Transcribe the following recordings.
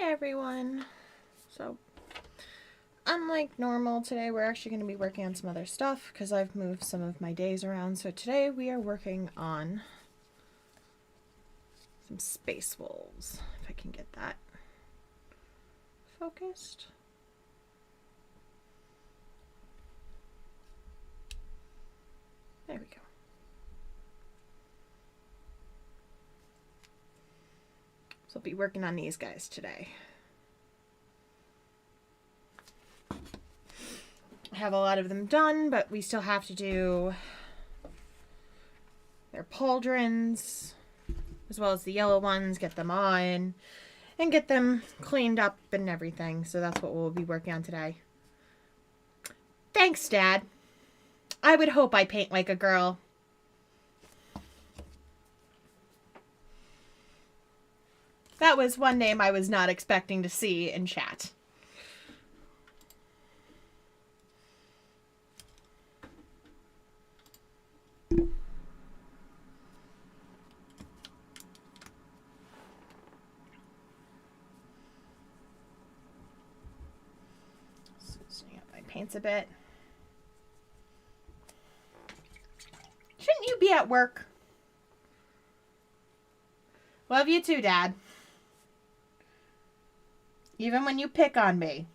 Hi everyone. So, unlike normal, today we're actually going to be working on some other stuff because I've moved some of my days around. So today we are working on some space wolves. If I can get that focused. There we go. So I'll be working on these guys today. I have a lot of them done, but we still have to do their pauldrons, as well as the yellow ones, get them on, and get them cleaned up and everything. So that's what we'll be working on today. Thanks, Dad. I would hope I paint like a girl. That was one name I was not expecting to see in chat. Loosening up my paints a bit. Shouldn't you be at work? Love you too, Dad. Even when you pick on me.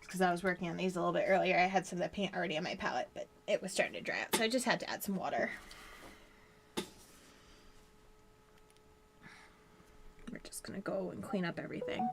Because I was working on these a little bit earlier. I had some of the paint already on my palette, but it was starting to dry out, so I just had to add some water. We're just going to go and clean up everything.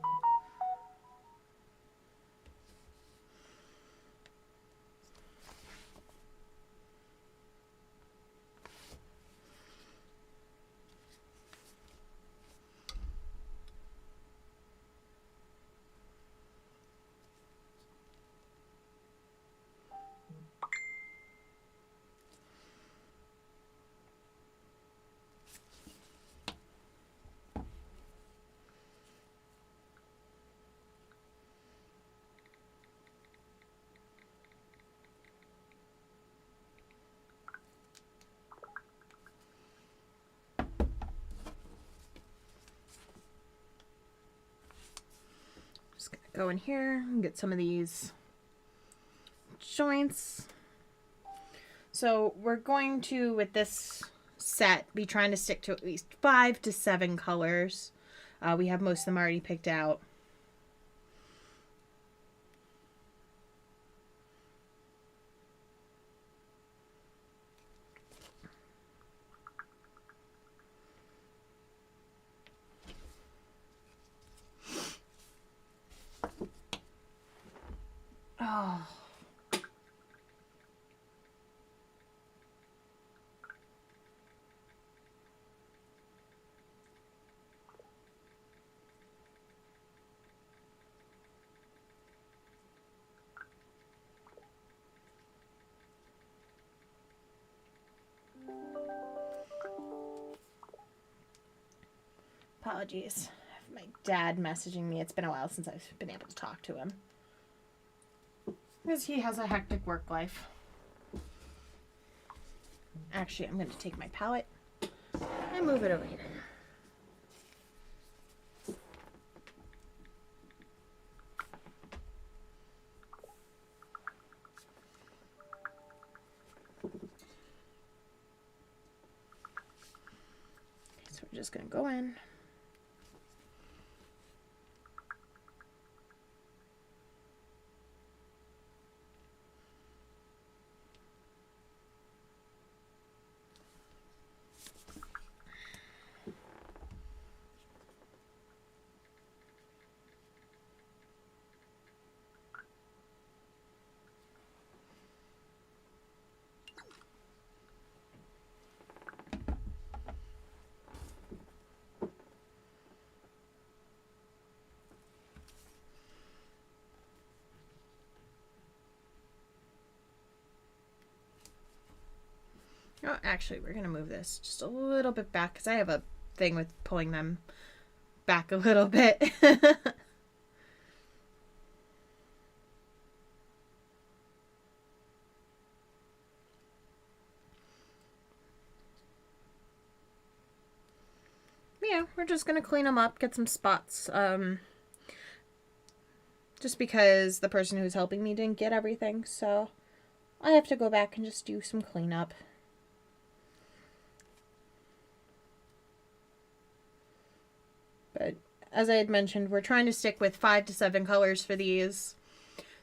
Just gonna go in here and get some of these joints. So we're going to, with this set, be trying to stick to at least 5 to 7 colors. We have most of them already picked out. Oh. Apologies. My dad messaging me. It's been a while since I've been able to talk to him. Because he has a hectic work life. Actually, I'm going to take my palette and move it over here. So we're just going to go in. Oh, actually, we're going to move this just a little bit back because I have a thing with pulling them back a little bit. yeah, we're just going to clean them up, get some spots. Just because the person who's helping me didn't get everything, so I have to go back and just do some cleanup. But as I had mentioned, we're trying to stick with 5 to 7 colors for these.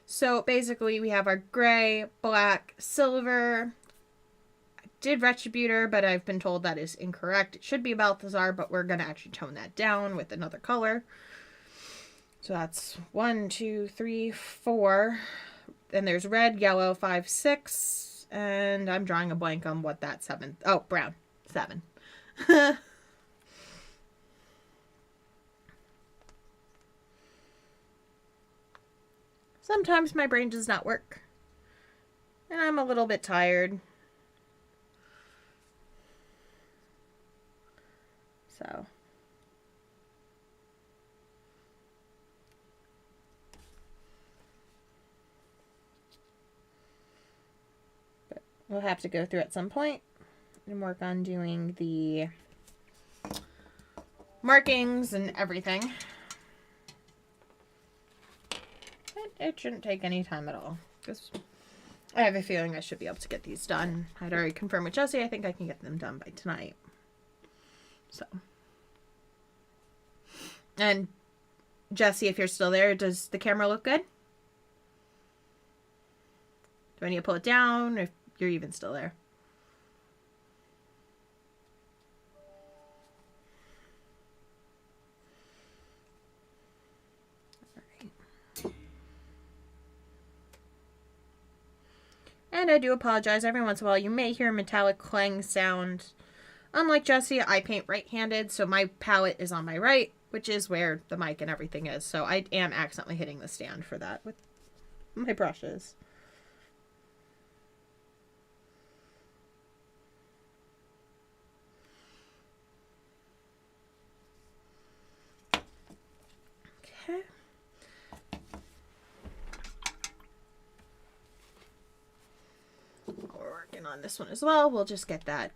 So basically we have our gray, black, silver. I did Retributor, but I've been told that is incorrect. It should be Balthazar, but we're going to actually tone that down with another color. So that's 1, 2, 3, 4. Then there's red, yellow, 5, 6. And I'm drawing a blank on what that 7. Oh, brown. 7. Sometimes my brain does not work. And I'm a little bit tired. So. But we'll have to go through at some point and work on doing the markings and everything. It shouldn't take any time at all. Because I have a feeling I should be able to get these done. I'd already confirmed with Jessie. I think I can get them done by tonight. So. And Jessie, if you're still there, does the camera look good? Do I need to pull it down? If you're even still there. And I do apologize. Every once in a while, you may hear a metallic clang sound. Unlike Jessie, I paint right-handed, so my palette is on my right, which is where the mic and everything is. So I am accidentally hitting the stand for that with my brushes. Okay. We're working on this one as well. We'll just get that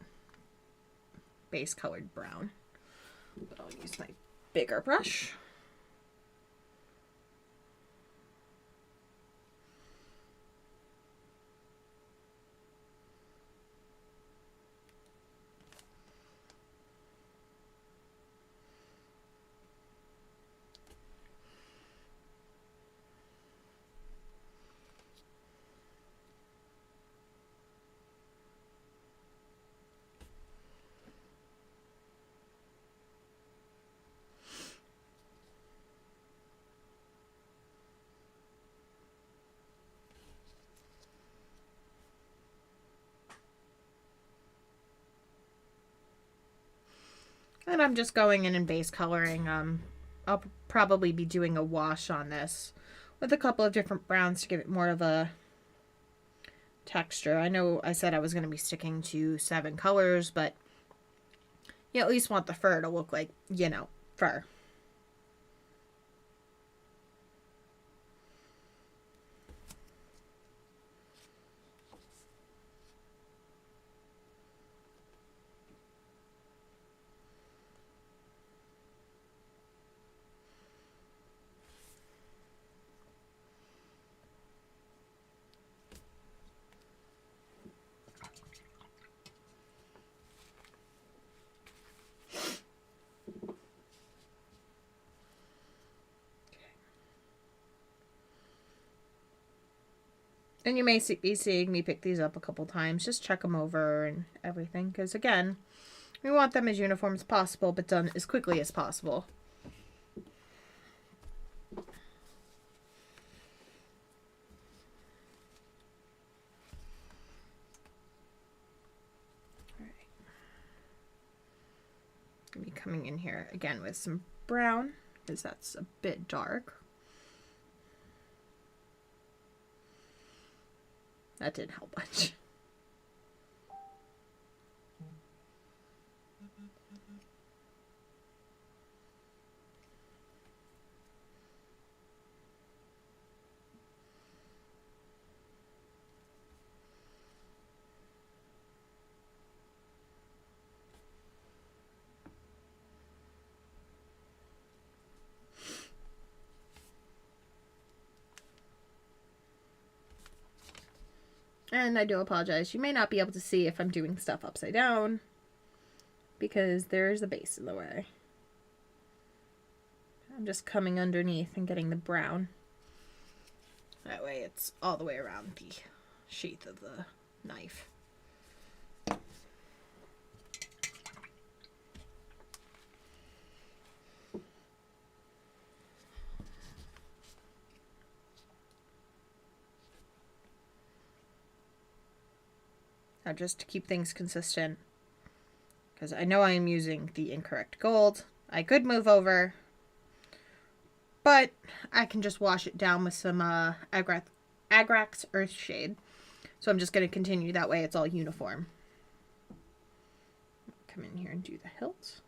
base colored brown. But I'll use my bigger brush. And I'm just going in and base coloring. I'll probably be doing a wash on this with a couple of different browns to give it more of a texture. I know I said I was going to be sticking to 7 colors, but you at least want the fur to look like, you know, fur. And you may be seeing me pick these up a couple times. Just check them over and everything. Because, again, we want them as uniform as possible, but done as quickly as possible. Alright. I'll be coming in here again with some brown, because that's a bit dark. That didn't help much. And I do apologize. You may not be able to see if I'm doing stuff upside down because there's a base in the way. I'm just coming underneath and getting the brown. That way it's all the way around the sheath of the knife. Now just to keep things consistent, because I know I am using the incorrect gold. I could move over, but I can just wash it down with some Agrax Earthshade. So I'm just going to continue that way. It's all uniform. Come in here and do the hilt.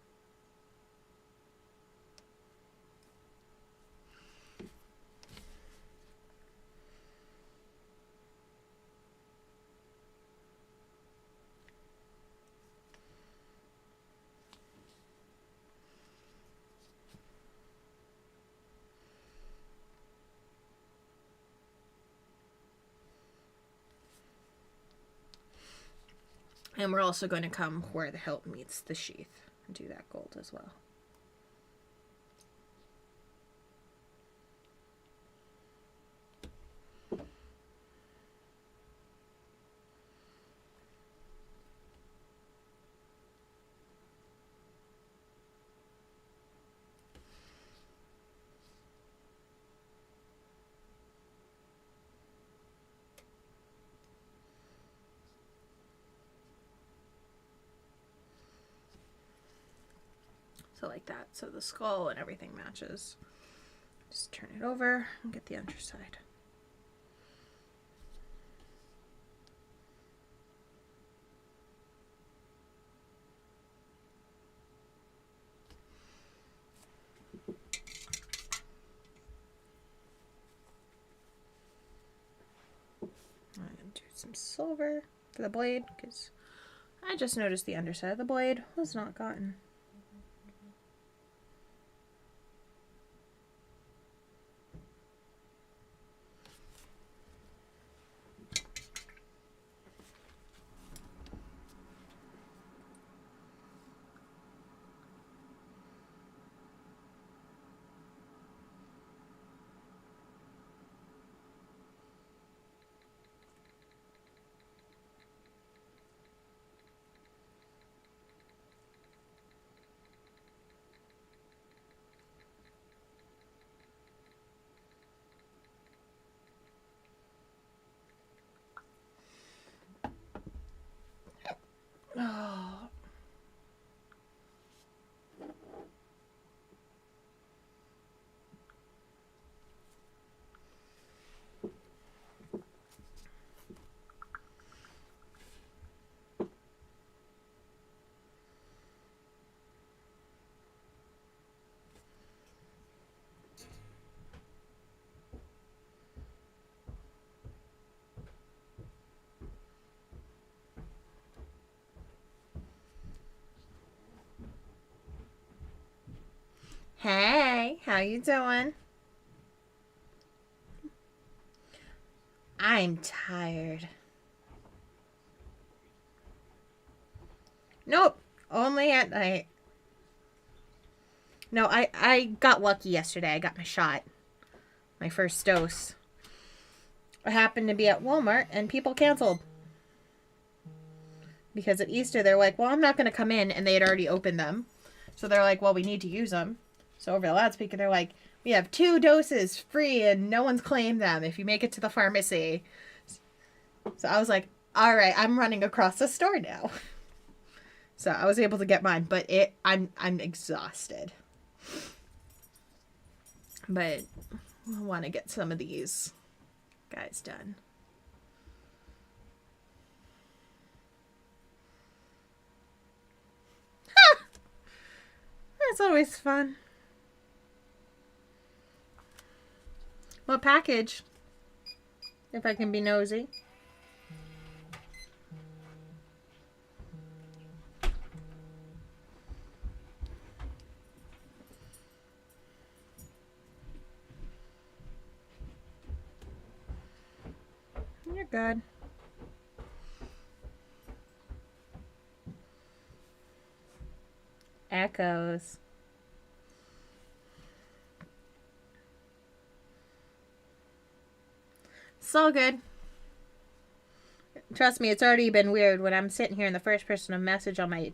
And we're also going to come where the hilt meets the sheath and do that gold as well. So like that. So the skull and everything matches. Just turn it over and get the underside. I'm going to do some silver for the blade because I just noticed the underside of the blade was not gotten. Oh. Hey, how you doing? I'm tired. Nope, only at night. No, I got lucky yesterday. I got my shot. My first dose. I happened to be at Walmart and people canceled. Because at Easter they're like, well, I'm not going to come in. And they had already opened them. So they're like, well, we need to use them. So over the loudspeaker, they're like, we have 2 doses free and no one's claimed them if you make it to the pharmacy. So I was like, all right, I'm running across the store now. So I was able to get mine, but I'm exhausted. But I want to get some of these guys done. Ha! That's always fun. What package? If I can be nosy. You're good. Echoes. It's all good. Trust me, it's already been weird when I'm sitting here and the first person to message on my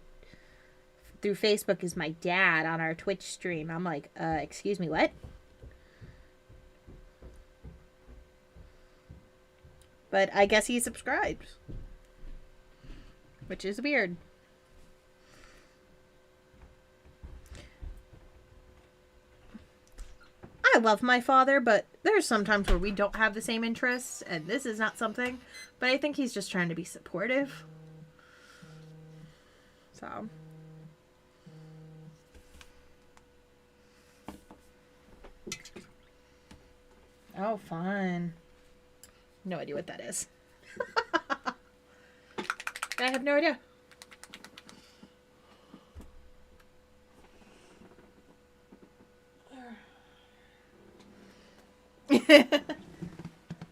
through Facebook is my dad on our Twitch stream. I'm like, excuse me, what? But I guess he subscribed, which is weird. I love my father, but there's sometimes where we don't have the same interests, and this is not something. But I think he's just trying to be supportive. So. Oh, fun. No idea what that is. I have no idea.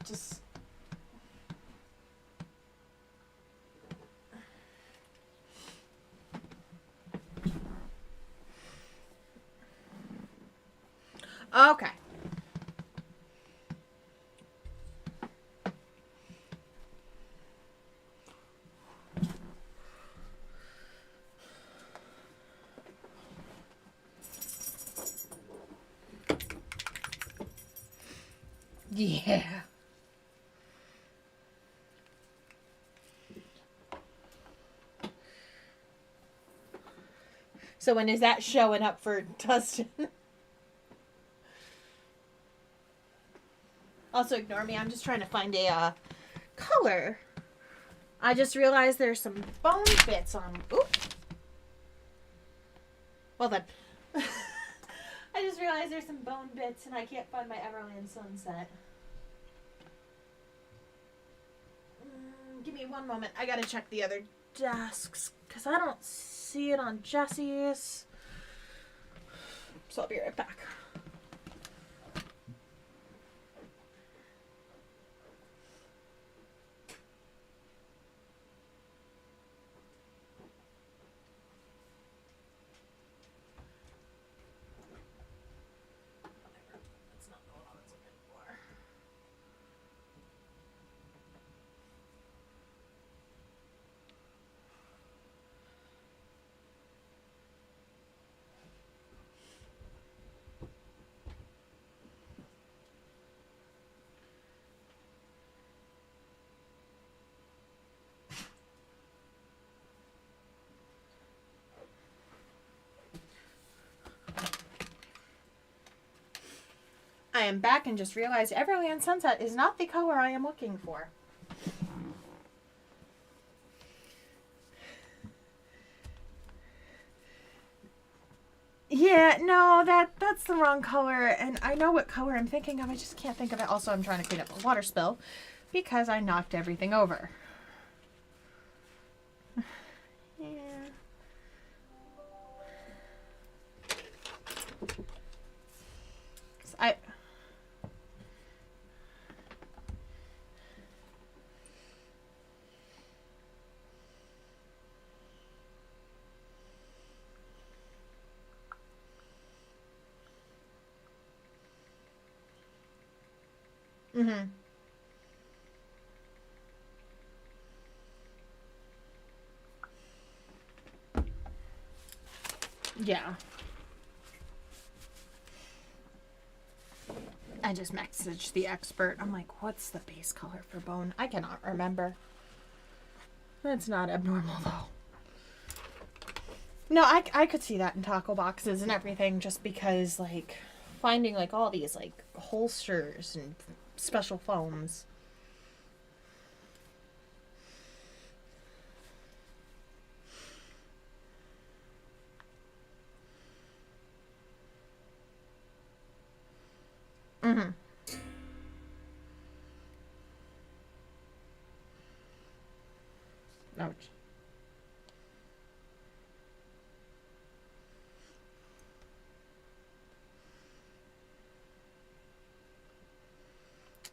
Just okay. Yeah. So when is that showing up for Dustin? Also ignore me. I'm just trying to find a color. I just realized there's some bone bits on. Oop. Well then. I just realized there's some bone bits and I can't find my Everland Sunset. Give me one moment. I gotta check the other desks because I don't see it on Jesse's. So I'll be right back. I am back and just realized Everland Sunset is not the color I am looking for. Yeah, no, that's the wrong color, and I know what color I'm thinking of. I just can't think of it. Also, I'm trying to clean up a water spill because I knocked everything over. Yeah. I... Mm-hmm. Yeah. I just messaged the expert. I'm like, what's the base color for bone? I cannot remember. That's not abnormal, though. No, I could see that in tackle boxes and everything just because, like, finding, like, all these, like, holsters and special foams. Mm-hmm. Ouch.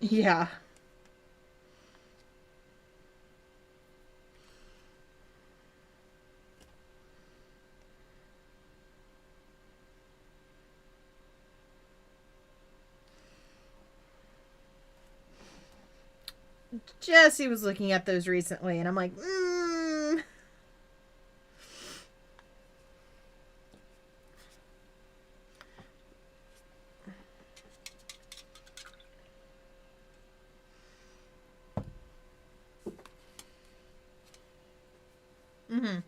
Yeah. Jesse was looking at those recently, and I'm like, Mm-hmm.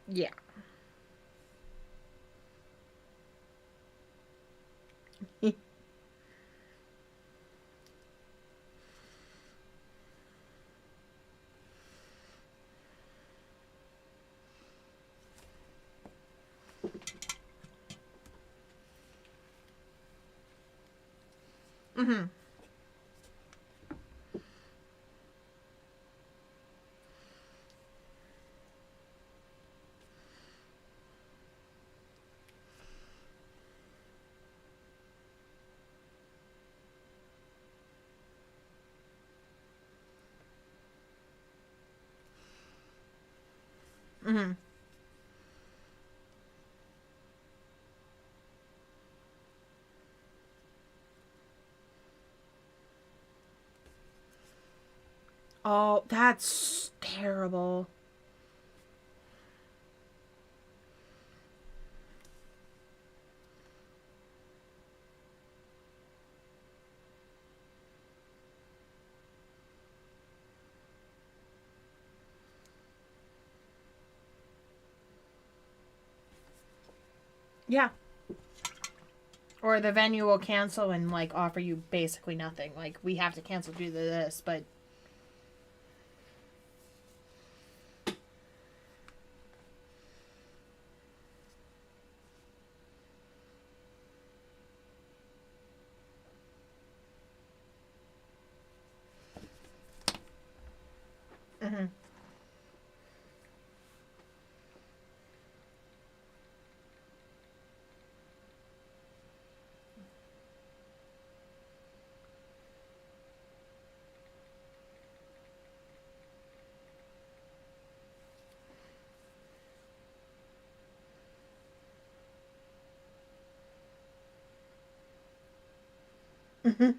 Yeah. Mm-hmm. Mm-hmm. Oh, that's terrible. Yeah. Or the venue will cancel and like offer you basically nothing. Like, we have to cancel due to this, but mm-hmm. Mm-hmm.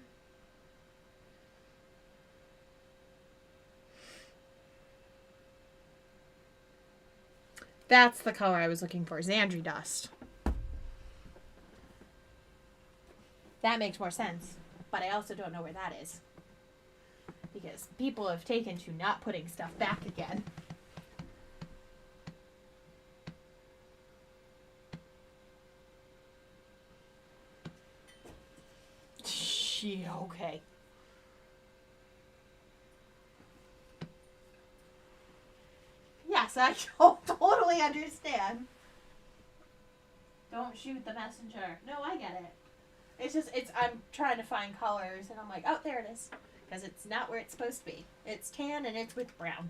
That's the color I was looking for. Xandri dust. That makes more sense. But I also don't know where that is. Because people have taken to not putting stuff back again. Okay. Yes, I totally understand. Don't shoot the messenger. No, I get it. I'm trying to find colors, and I'm like, oh, there it is. Because it's not where it's supposed to be. It's tan, and it's with brown.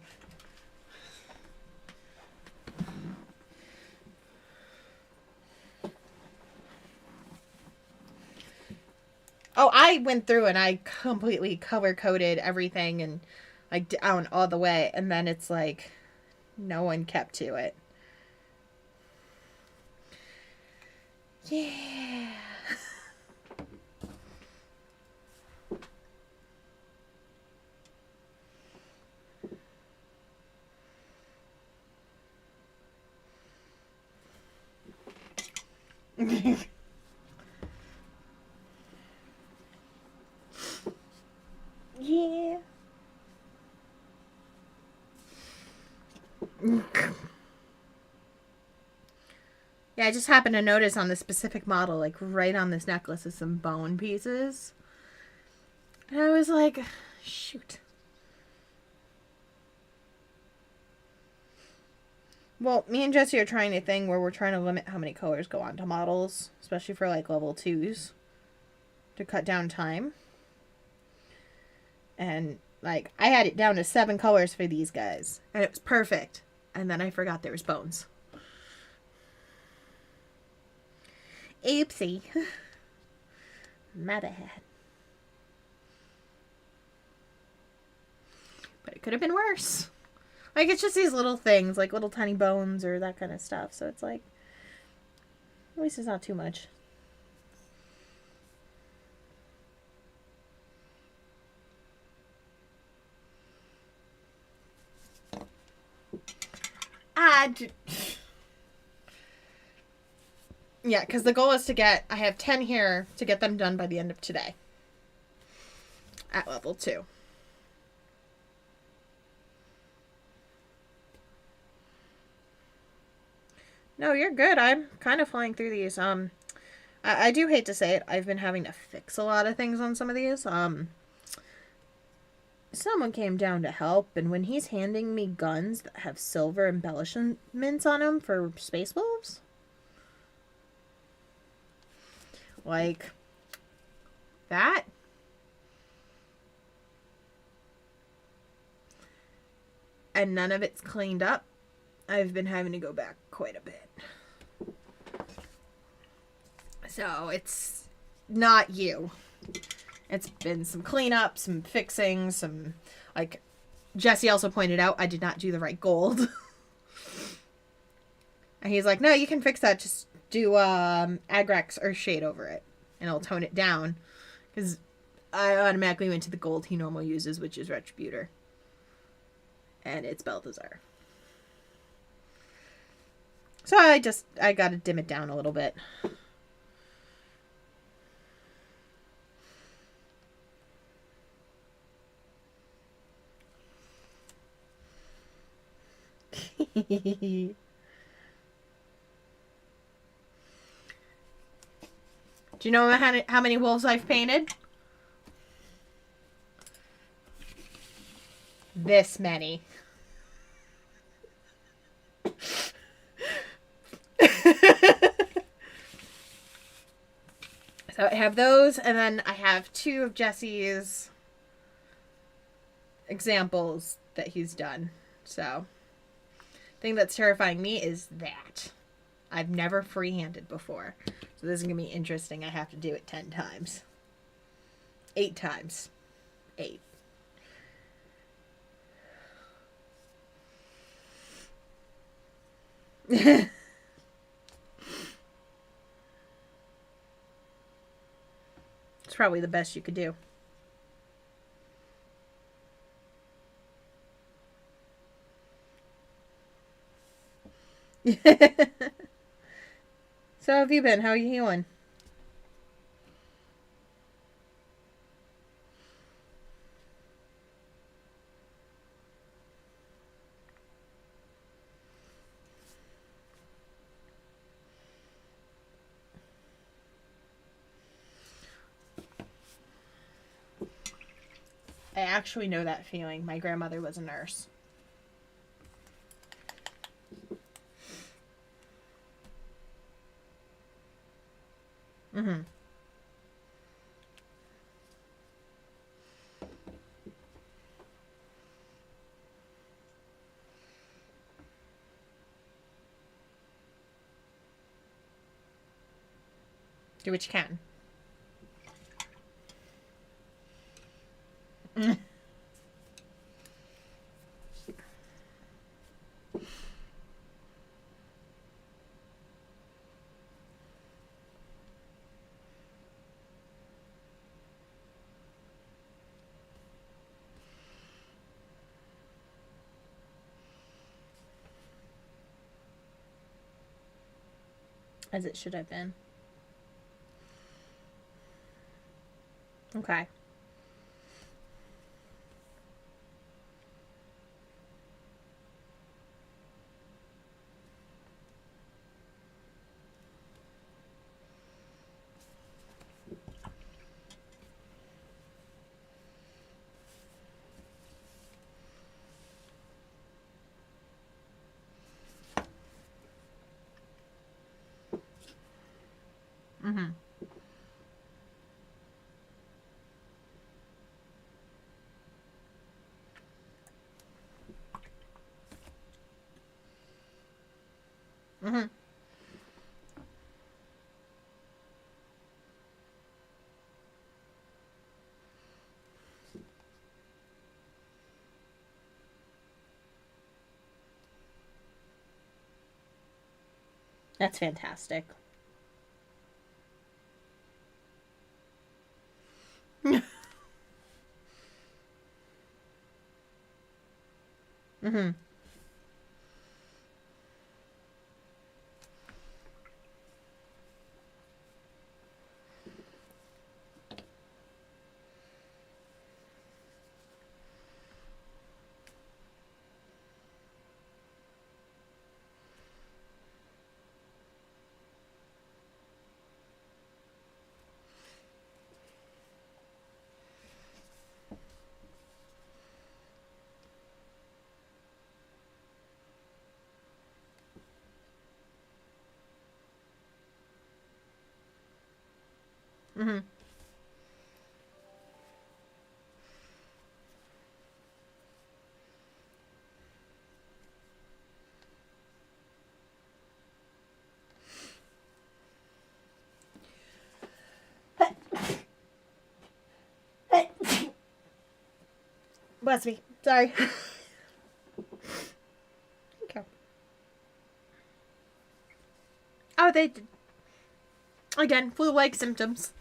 Oh, I went through and I completely color coded everything and like down all the way, and then it's like no one kept to it. Yeah. Yeah. Yeah, I just happened to notice on this specific model, like right on this necklace, is some bone pieces. And I was like, shoot. Well, me and Jesse are trying a thing where we're trying to limit how many colors go onto models, especially for like level 2s, to cut down time. And like, I had it down to 7 colors for these guys, and it was perfect. And then I forgot there was bones. Oopsie. My bad. But it could have been worse. Like, it's just these little things, like little tiny bones or that kind of stuff. So it's like, at least it's not too much. Yeah, because the goal is to get, I have 10 here to get them done by the end of today. At level 2. No, you're good. I'm kind of flying through these. I do hate to say it. I've been having to fix a lot of things on some of these. Someone came down to help, and when he's handing me guns that have silver embellishments on them for space wolves, like that, and none of it's cleaned up, I've been having to go back quite a bit. So it's not you. It's been some cleanup, some fixing, some, like, Jesse also pointed out I did not do the right gold. And he's like, no, you can fix that. Just do Agrex or Shade over it, and it'll tone it down. Because I automatically went to the gold he normally uses, which is Retributor. And it's Balthazar. So I gotta dim it down a little bit. Do you know how many wolves I've painted? This many. So I have those, and then I have 2 of Jesse's examples that he's done. So, the thing that's terrifying me is that I've never freehanded before. So this is going to be interesting. I have to do it 10 times. 8 times. 8. It's probably the best you could do. So how have you been? How are you healing? I actually know that feeling. My grandmother was a nurse. Mm-hmm. Do what you can. As it should have been. Okay. Mm-hmm. Mm-hmm. That's fantastic. Mm-hmm. Mm-hmm. Bless me. Sorry. Okay. Oh, they did. Again, flu-like symptoms.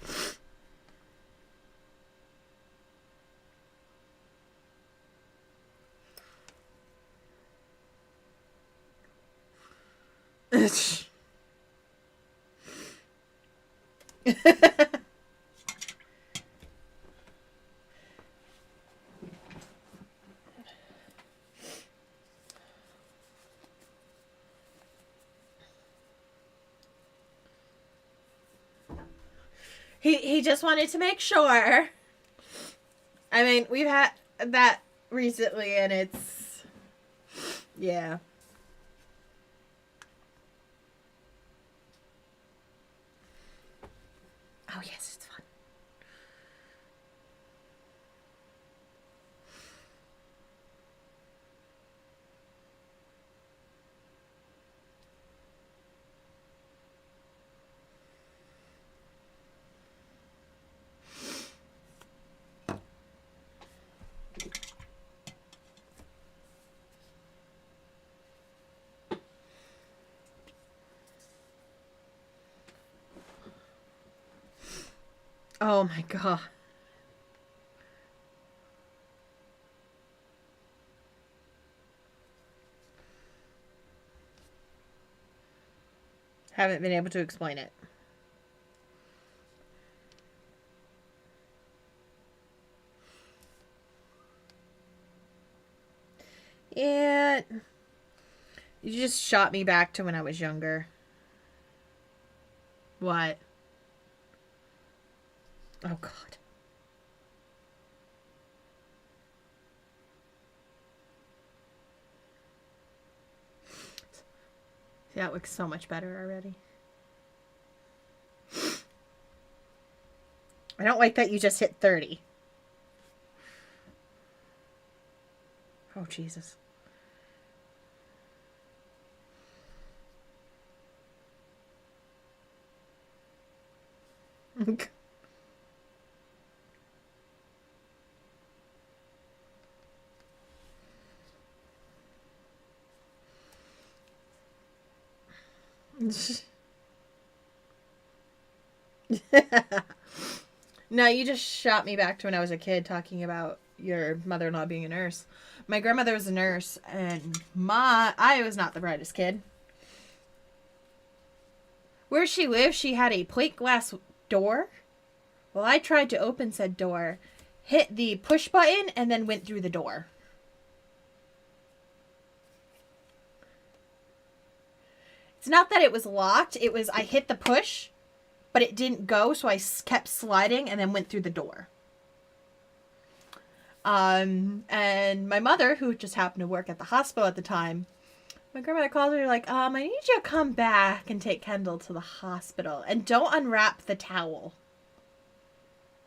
He just wanted to make sure. I mean, we've had that recently, and it's yeah. Oh yes, it's fun. Oh my god. Haven't been able to explain it. Yeah. You just shot me back to when I was younger. What? Oh god. That looks so much better already. I don't like that you just hit 30. Oh, Jesus. No, you just shot me back to when I was a kid talking about your mother-in-law being a nurse. My grandmother was a nurse, and I was not the brightest kid. Where she lived, she had a plate glass door. Well, I tried to open said door, hit the push button, and then went through the door. It's not that it was locked. It was I hit the push, but it didn't go, so I kept sliding and then went through the door. And my mother, who just happened to work at the hospital at the time, my grandmother called her like, I need you to come back and take Kendall to the hospital and don't unwrap the towel.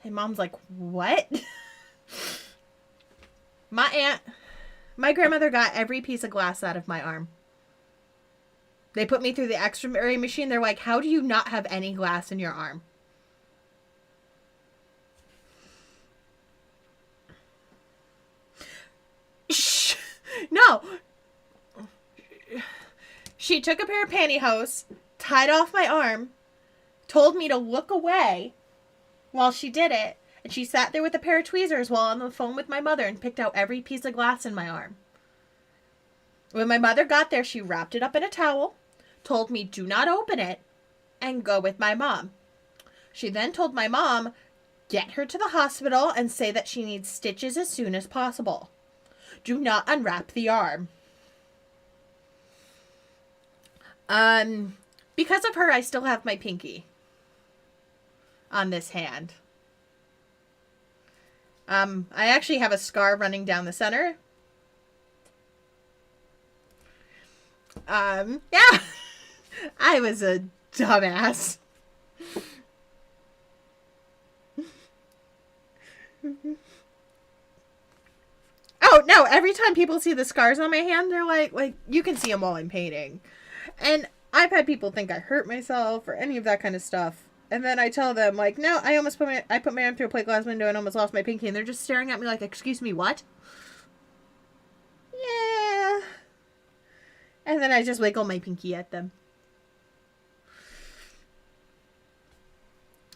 And Mom's like, what? My grandmother got every piece of glass out of my arm. They put me through the X-ray machine. They're like, how do you not have any glass in your arm? Shh! No! She took a pair of pantyhose, tied off my arm, told me to look away while she did it, and she sat there with a pair of tweezers while on the phone with my mother and picked out every piece of glass in my arm. When my mother got there, she wrapped it up in a towel, told me do not open it, and go with my mom. She then told my mom, get her to the hospital and say that she needs stitches as soon as possible. Do not unwrap the arm. Because of her, I still have my pinky on this hand. I actually have a scar running down the center. Yeah. I was a dumbass. Oh, no, every time people see the scars on my hand, they're like, you can see them while I'm painting. And I've had people think I hurt myself or any of that kind of stuff. And then I tell them, like, no, I put my arm through a plate glass window and almost lost my pinky. And they're just staring at me like, excuse me, what? Yeah. And then I just wiggle my pinky at them.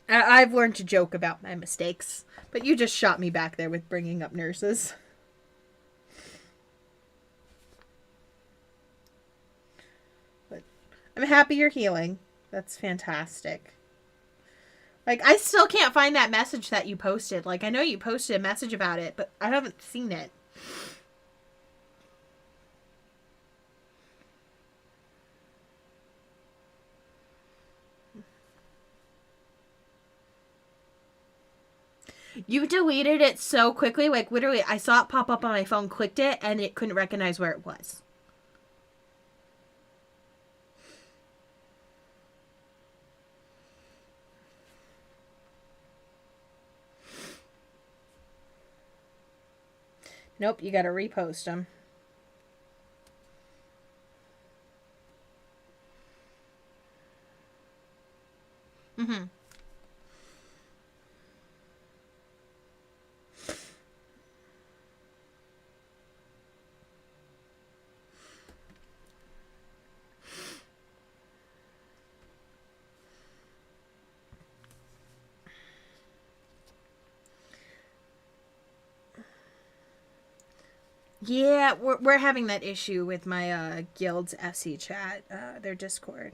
I've learned to joke about my mistakes. But you just shot me back there with bringing up nurses. But I'm happy you're healing. That's fantastic. Like, I still can't find that message that you posted. Like, I know you posted a message about it, but I haven't seen it. You deleted it so quickly. Like, literally, I saw it pop up on my phone, clicked it, and it couldn't recognize where it was. Nope, you gotta repost them. Mm-hmm. Yeah, we're having that issue with my guild's SC chat, their Discord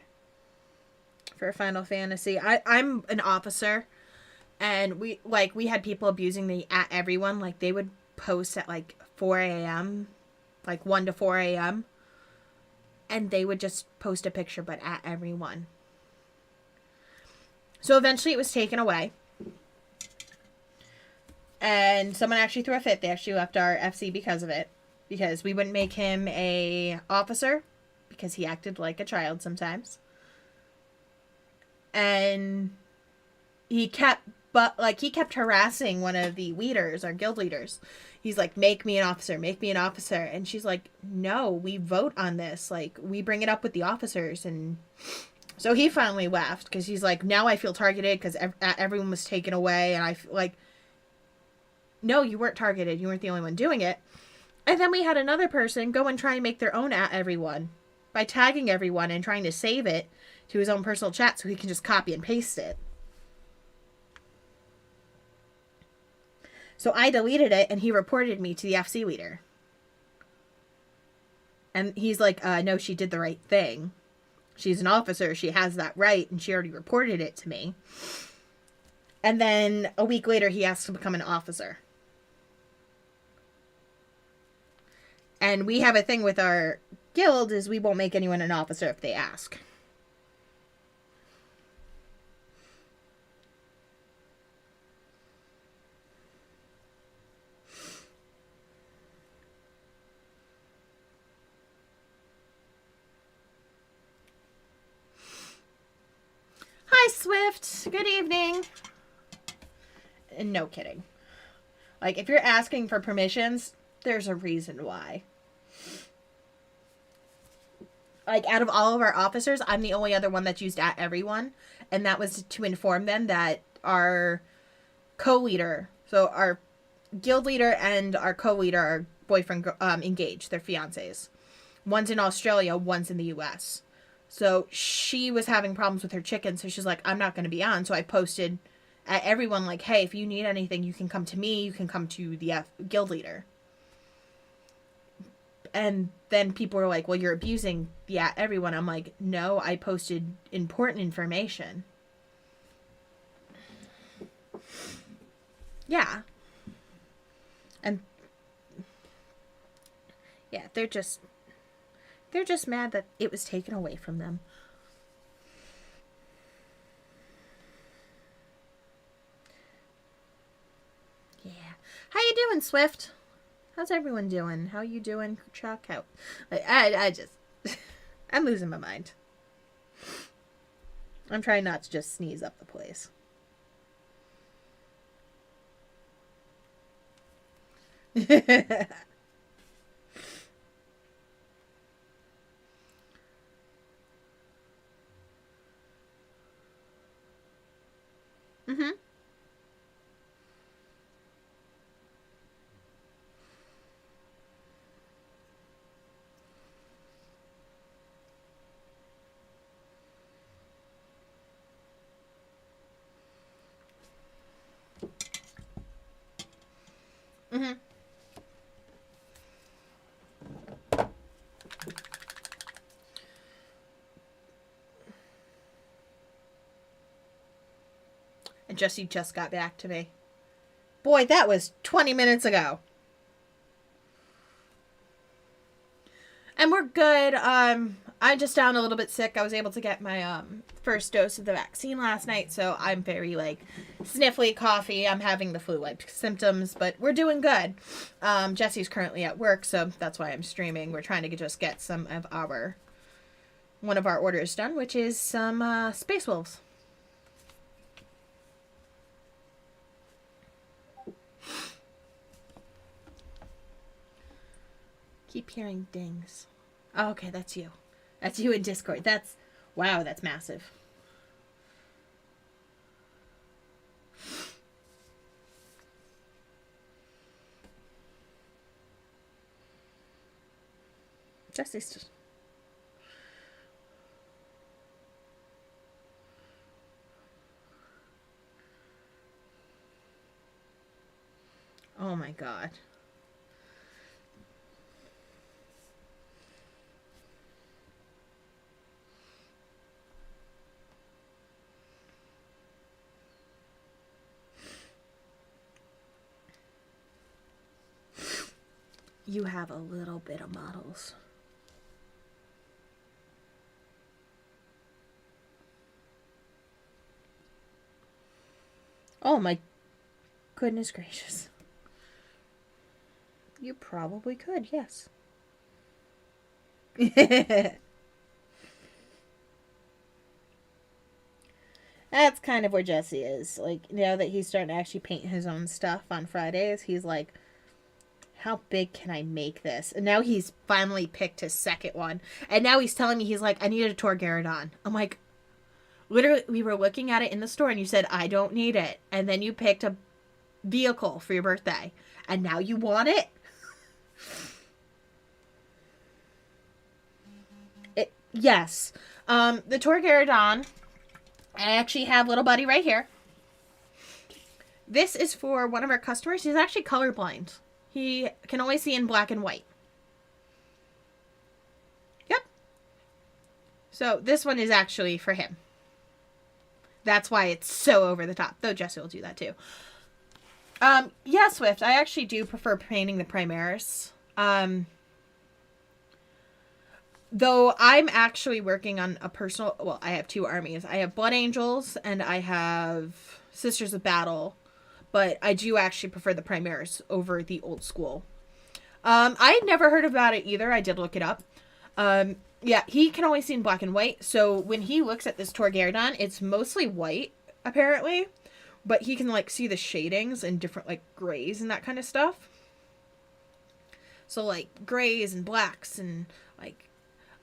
for Final Fantasy. I'm an officer, and we had people abusing me at everyone. Like, they would post at like 4 a.m., like 1 to 4 a.m., and they would just post a picture, but at everyone. So eventually it was taken away. And someone actually threw a fit. They actually left our FC because of it. Because we wouldn't make him a officer. Because he acted like a child sometimes. And he kept harassing one of the leaders, our guild leaders. He's like, make me an officer, make me an officer. And she's like, no, we vote on this. Like, we bring it up with the officers. And so he finally left. Because he's like, now I feel targeted because everyone was taken away. And I feel like, no, you weren't targeted. You weren't the only one doing it. And then we had another person go and try and make their own at everyone by tagging everyone and trying to save it to his own personal chat so he can just copy and paste it. So I deleted it and he reported me to the FC leader. And he's like, no, she did the right thing. She's an officer. She has that right. And she already reported it to me. And then a week later, he asked to become an officer. And we have a thing with our guild is we won't make anyone an officer if they ask. Hi, Swift. Good evening. And no kidding. Like, if you're asking for permissions, there's a reason why. Like, out of all of our officers, I'm the only other one that's used at everyone. And that was to inform them that our co-leader, so our guild leader and our co-leader are boyfriend engaged. They're fiancés. One's in Australia, one's in the US. So she was having problems with her chicken, so she's like, I'm not going to be on. So I posted at everyone like, hey, if you need anything, you can come to me, you can come to the guild leader. And then people were like, well, you're abusing everyone. I'm like, no, I posted important information. Yeah. And yeah, they're just mad that it was taken away from them. Yeah. How you doing, Swift? How's everyone doing? How you doing, Chuck? How? I just I'm losing my mind. I'm trying not to just sneeze up the place. Mhm. Mhm. And Jesse just got back to me. Boy, that was 20 minutes ago. And we're good. I'm just down a little bit sick. I was able to get my first dose of the vaccine last night, so I'm very sniffly, coughy. I'm having the flu-like symptoms, but we're doing good. Jesse's currently at work, so that's why I'm streaming. We're trying to just get one of our orders done, which is some Space Wolves. Keep hearing dings. Oh, okay, that's you. That's you in Discord. Wow, that's massive. Jesse's. Oh my god. You have a little bit of models. Oh my goodness gracious. You probably could, yes. That's kind of where Jesse is. Now that he's starting to actually paint his own stuff on Fridays, he's like, how big can I make this? And now he's finally picked his second one. And now he's telling me, he's like, I need a Torgarodon. I'm like, literally, we were looking at it in the store and you said, I don't need it. And then you picked a vehicle for your birthday. And now you want it? Yes. The Torgarodon, I actually have little buddy right here. This is for one of our customers. He's actually colorblind. He can only see in black and white. Yep. So this one is actually for him. That's why it's so over the top. Though Jesse will do that too. Yeah, Swift. I actually do prefer painting the Primaris. Though I'm actually working on a personal... Well, I have two armies. I have Blood Angels and I have Sisters of Battle. But I do actually prefer the Primaris over the old school. I had never heard about it either. I did look it up. Yeah, he can only see in black and white. So when he looks at this Torgarodon, it's mostly white, apparently. But he can, see the shadings and different, grays and that kind of stuff. So, grays and blacks and,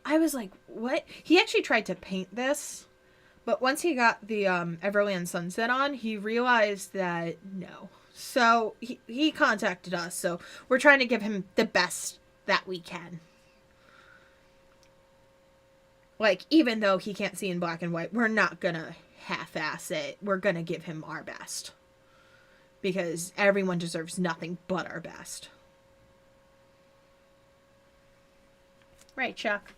I was like, what? He actually tried to paint this. But once he got the Everland Sunset on, he realized that no. So he contacted us. So we're trying to give him the best that we can. Like, even though he can't see in black and white, we're not gonna half-ass it. We're gonna give him our best. Because everyone deserves nothing but our best. Right, Chuck?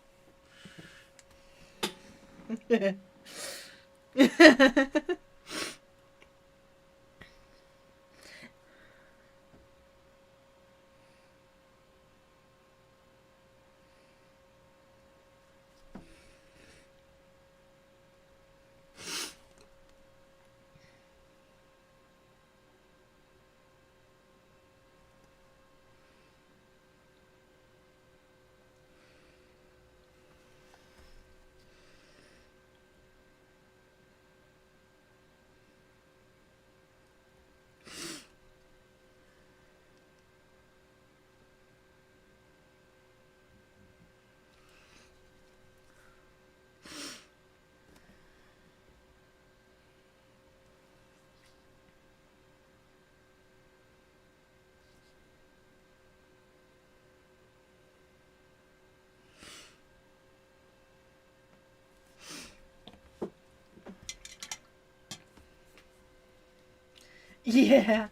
Yeah.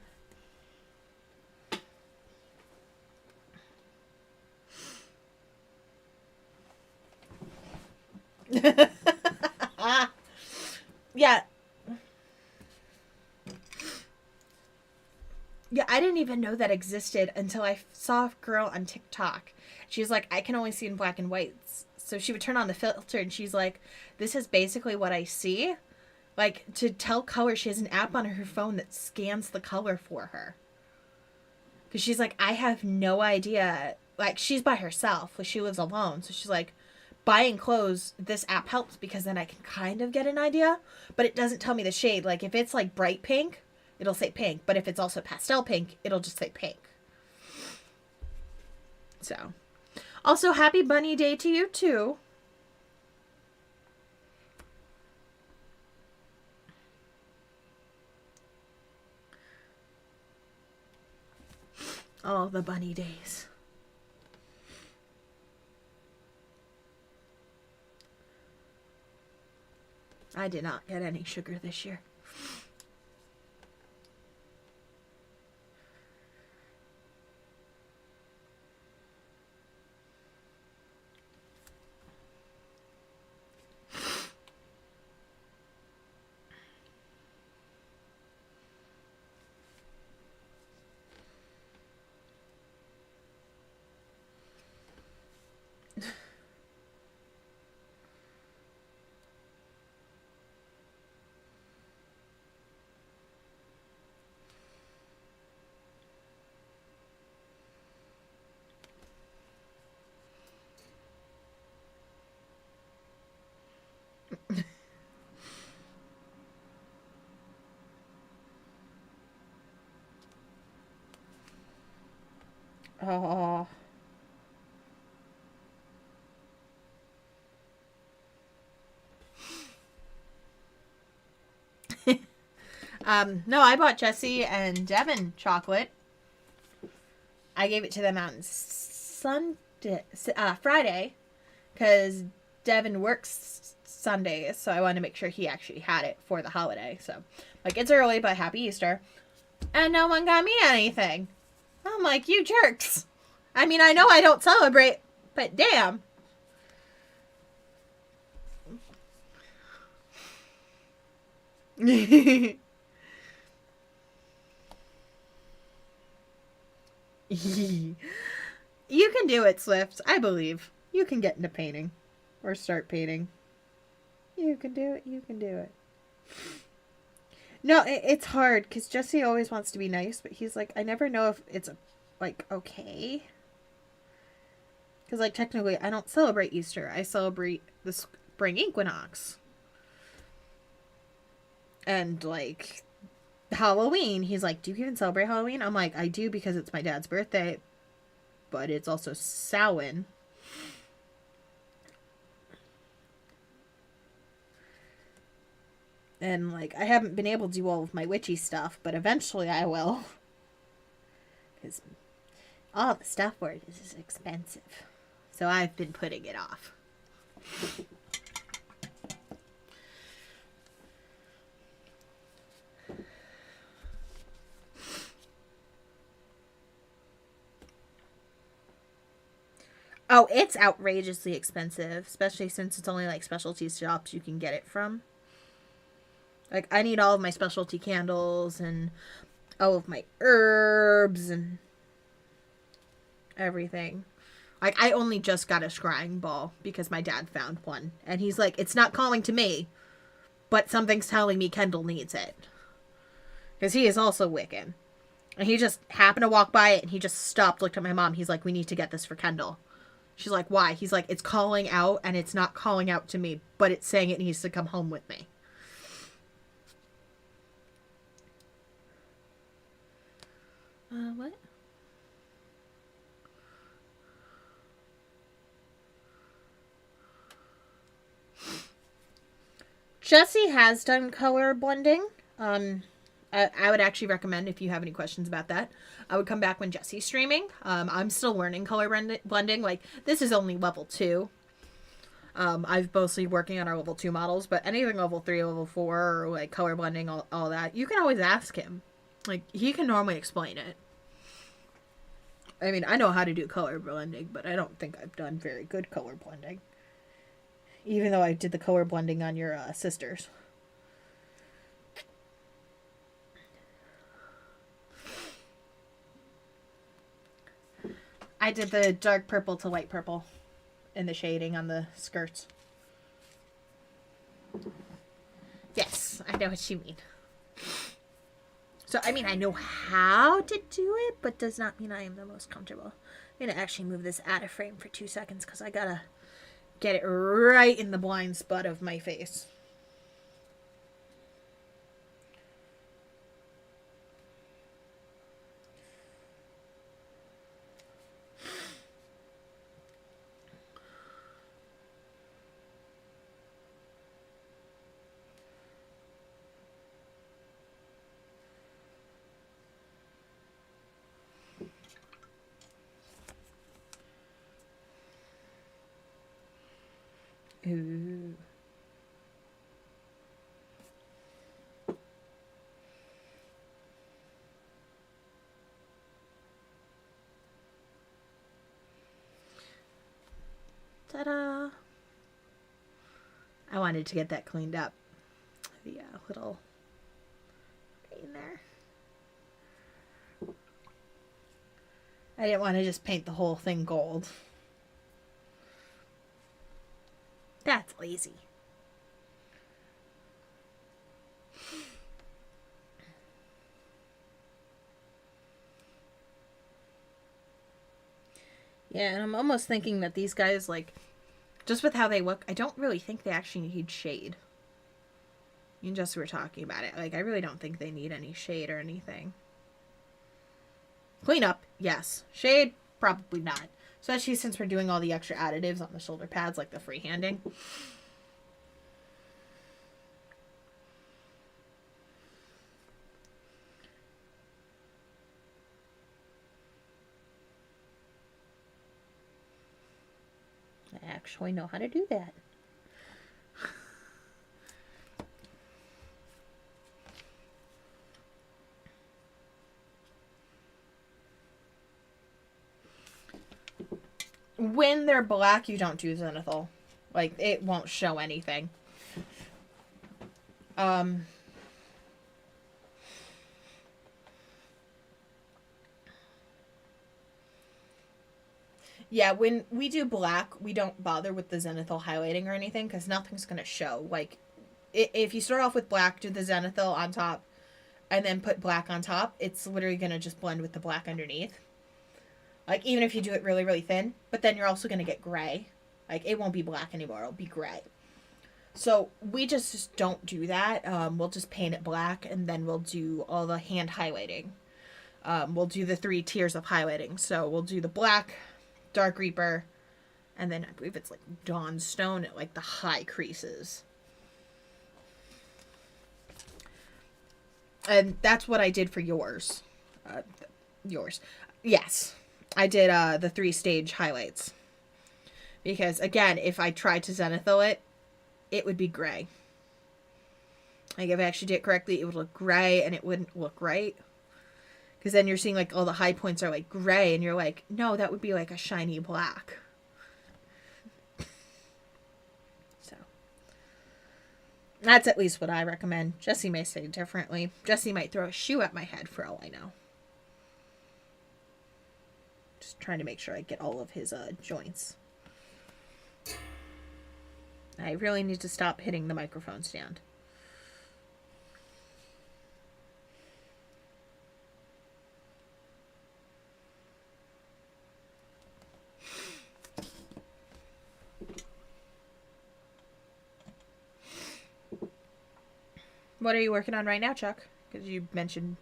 Yeah. Yeah, I didn't even know that existed until I saw a girl on TikTok. She's like, I can only see in black and whites. So she would turn on the filter and she's like, this is basically what I see. Like, to tell color, she has an app on her phone that scans the color for her. Because she's like, I have no idea. Like, she's by herself. Like, she lives alone. So she's like, buying clothes, this app helps because then I can kind of get an idea. But it doesn't tell me the shade. Like, if it's like bright pink, it'll say pink. But if it's also pastel pink, it'll just say pink. So, also, happy Bunny Day to you, too. Oh, the bunny days. I did not get any sugar this year. Oh. No, I bought Jesse and Devin chocolate. I gave it to them on Friday, because Devin works Sundays, so I wanted to make sure he actually had it for the holiday. So, like, it's early, but happy Easter. And no one got me anything. I'm like, you jerks. I mean, I know I don't celebrate, but damn. You can do it, Swift. I believe. You can get into painting. Or start painting. You can do it. You can do it. No, it's hard because Jesse always wants to be nice, but he's like, I never know if it's, like, okay. Because, like, technically, I don't celebrate Easter. I celebrate the spring equinox. And, like, Halloween. He's like, do you even celebrate Halloween? I'm like, I do because it's my dad's birthday. But it's also Samhain. And, like, I haven't been able to do all of my witchy stuff, but eventually I will. Because all the stuff for it is expensive. So I've been putting it off. Oh, it's outrageously expensive, especially since it's only like specialty shops you can get it from. Like, I need all of my specialty candles and all of my herbs and everything. Like, I only just got a scrying ball because my dad found one. And he's like, it's not calling to me, but something's telling me Kendall needs it. Because he is also Wiccan. And he just happened to walk by it and he just stopped, looked at my mom. He's like, we need to get this for Kendall. She's like, why? He's like, it's calling out and it's not calling out to me, but it's saying it needs to come home with me. What? Jesse has done color blending. I would actually recommend, if you have any questions about that, I would come back when Jesse's streaming. I'm still learning color blending. Like, this is only level 2. I've mostly working on our level 2 models, but anything level 3, level 4, or like color blending, all that, you can always ask him. Like, he can normally explain it. I mean, I know how to do color blending, but I don't think I've done very good color blending. Even though I did the color blending on your sisters. I did the dark purple to light purple in the shading on the skirts. Yes, I know what you mean. So, I mean, I know how to do it, but does not mean I am the most comfortable. I'm going to actually move this out of frame for 2 seconds because I got to get it right in the blind spot of my face. Ooh. Ta-da! I wanted to get that cleaned up. The little right in there. I didn't want to just paint the whole thing gold. That's lazy. Yeah, and I'm almost thinking that these guys, like, just with how they look, I don't really think they actually need shade. You and Jess were talking about it. Like, I really don't think they need any shade or anything. Clean up, yes. Shade, probably not. Especially since we're doing all the extra additives on the shoulder pads, like the freehanding. I actually know how to do that. When they're black, you don't do zenithal. Like, it won't show anything. Yeah, when we do black, we don't bother with the zenithal highlighting or anything because nothing's going to show. Like, if you start off with black, do the zenithal on top, and then put black on top, it's literally going to just blend with the black underneath. Like, even if you do it really, really thin, but then you're also going to get gray. Like, it won't be black anymore. It'll be gray. So, we just don't do that. We'll just paint it black, and then we'll do all the hand highlighting. We'll do the 3 tiers of highlighting. So, we'll do the black, Dark Reaper, and then I believe it's like Dawnstone at like the high creases. And that's what I did for yours. Yours. Yes. I did the 3-stage highlights. Because, again, if I tried to zenithal it, it would be gray. Like, if I actually did it correctly, it would look gray, and it wouldn't look right. Because then you're seeing, like, all the high points are, like, gray, and you're like, no, that would be, like, a shiny black. That's at least what I recommend. Jesse may say differently. Jesse might throw a shoe at my head for all I know. Just trying to make sure I get all of his joints. I really need to stop hitting the microphone stand. What are you working on right now, Chuck? Because you mentioned...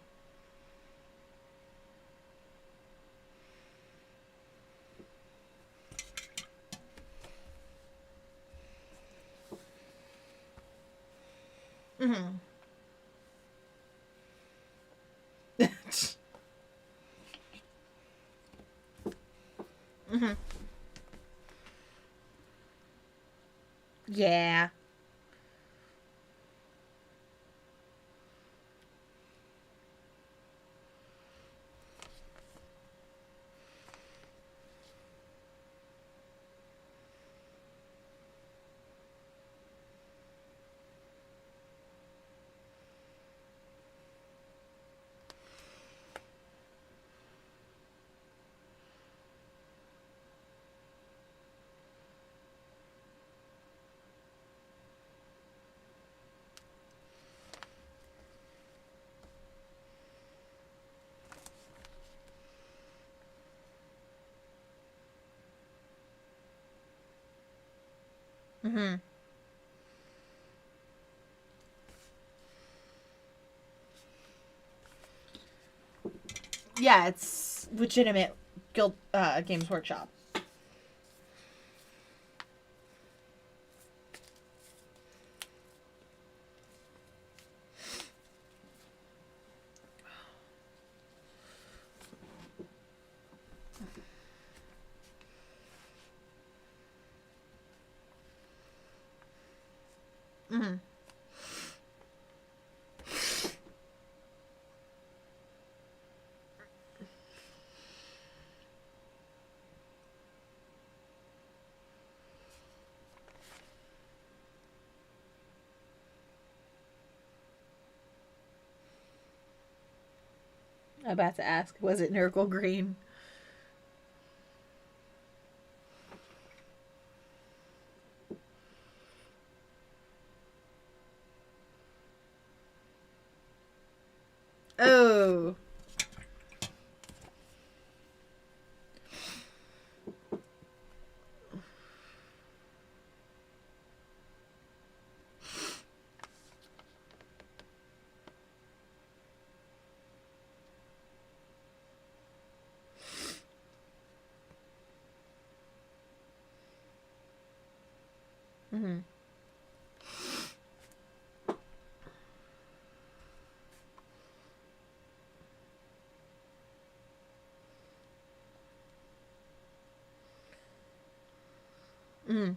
Mm-hmm. Mm-hmm. Yeah. Mm-hmm. Yeah, it's legitimate Guild Games Workshop. Mm-hmm. I'm about to ask, was it Nurgle Green? Oh. Mm-hmm. Mm-hmm.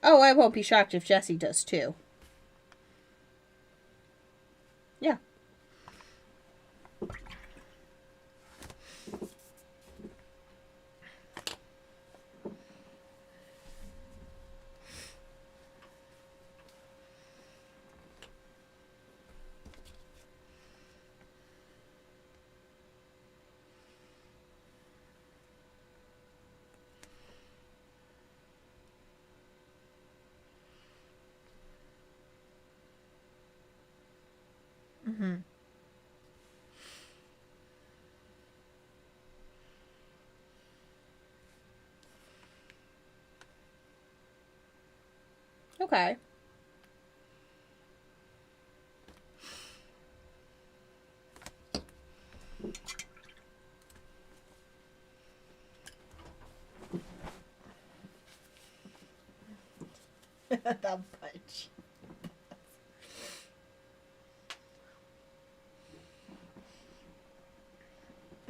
Oh, I won't be shocked if Jesse does too. Yeah. Mm-hmm. Okay. That punch.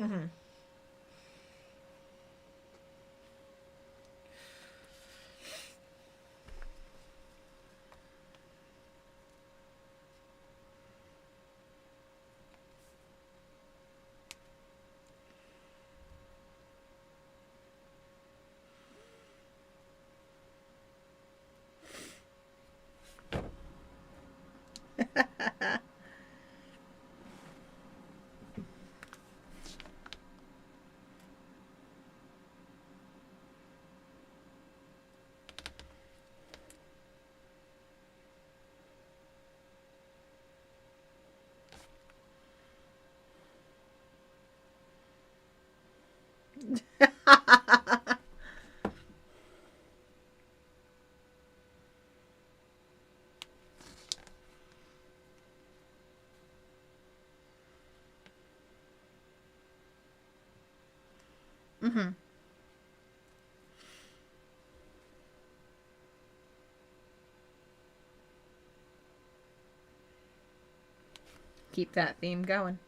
Mm-hmm. Mm-hmm. Keep that theme going.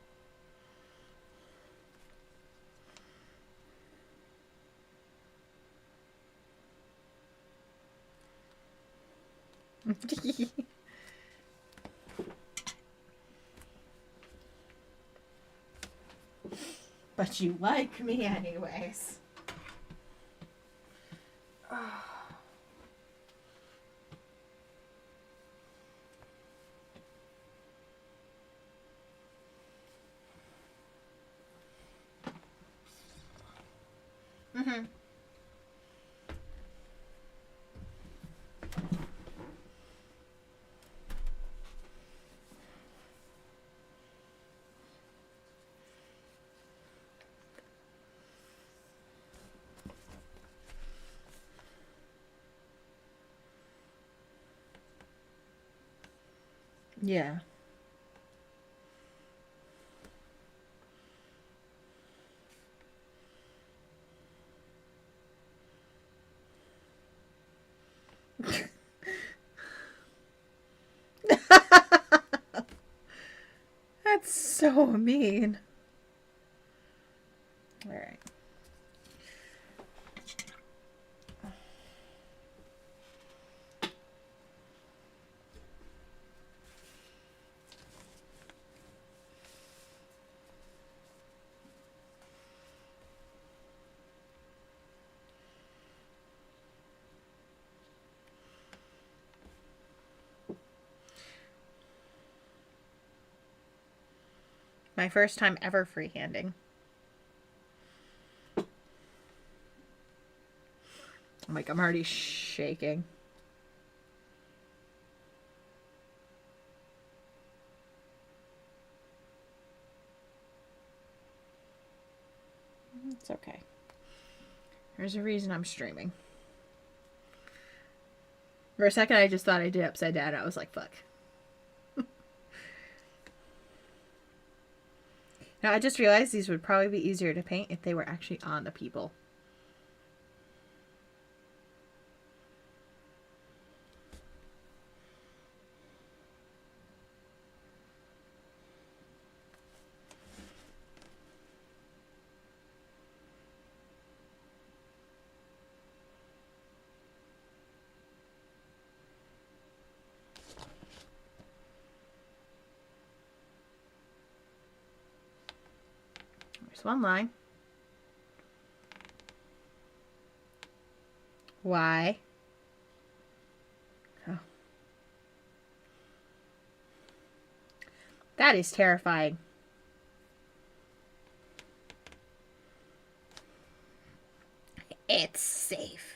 But you like me anyways. Mm-hmm. Yeah. That's so mean. All right. My first time ever freehanding. I'm already shaking. It's okay. There's a reason I'm streaming. For a second, I just thought I did upside down. I was like, fuck. Now, I just realized these would probably be easier to paint if they were actually on the people. There's one line. Why? Oh. That is terrifying. It's safe.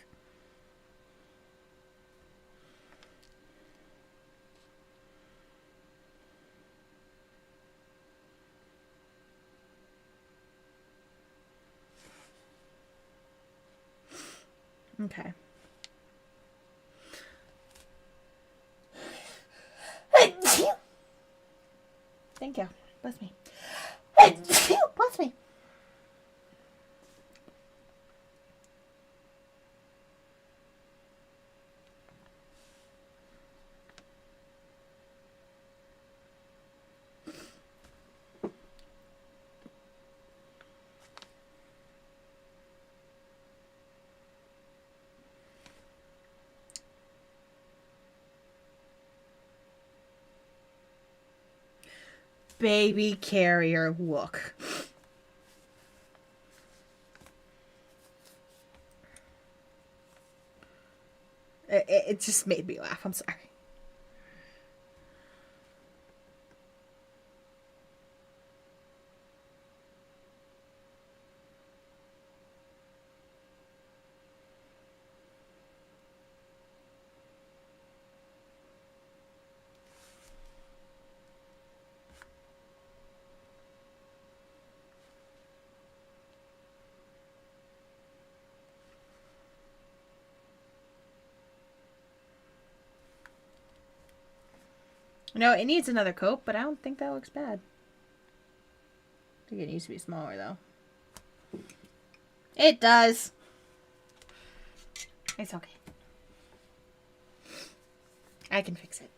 Okay. Thank you. Bless me. Bless me. Baby carrier look. It just made me laugh. I'm sorry. No, it needs another coat, but I don't think that looks bad. I think it needs to be smaller, though. It does. It's okay. I can fix it.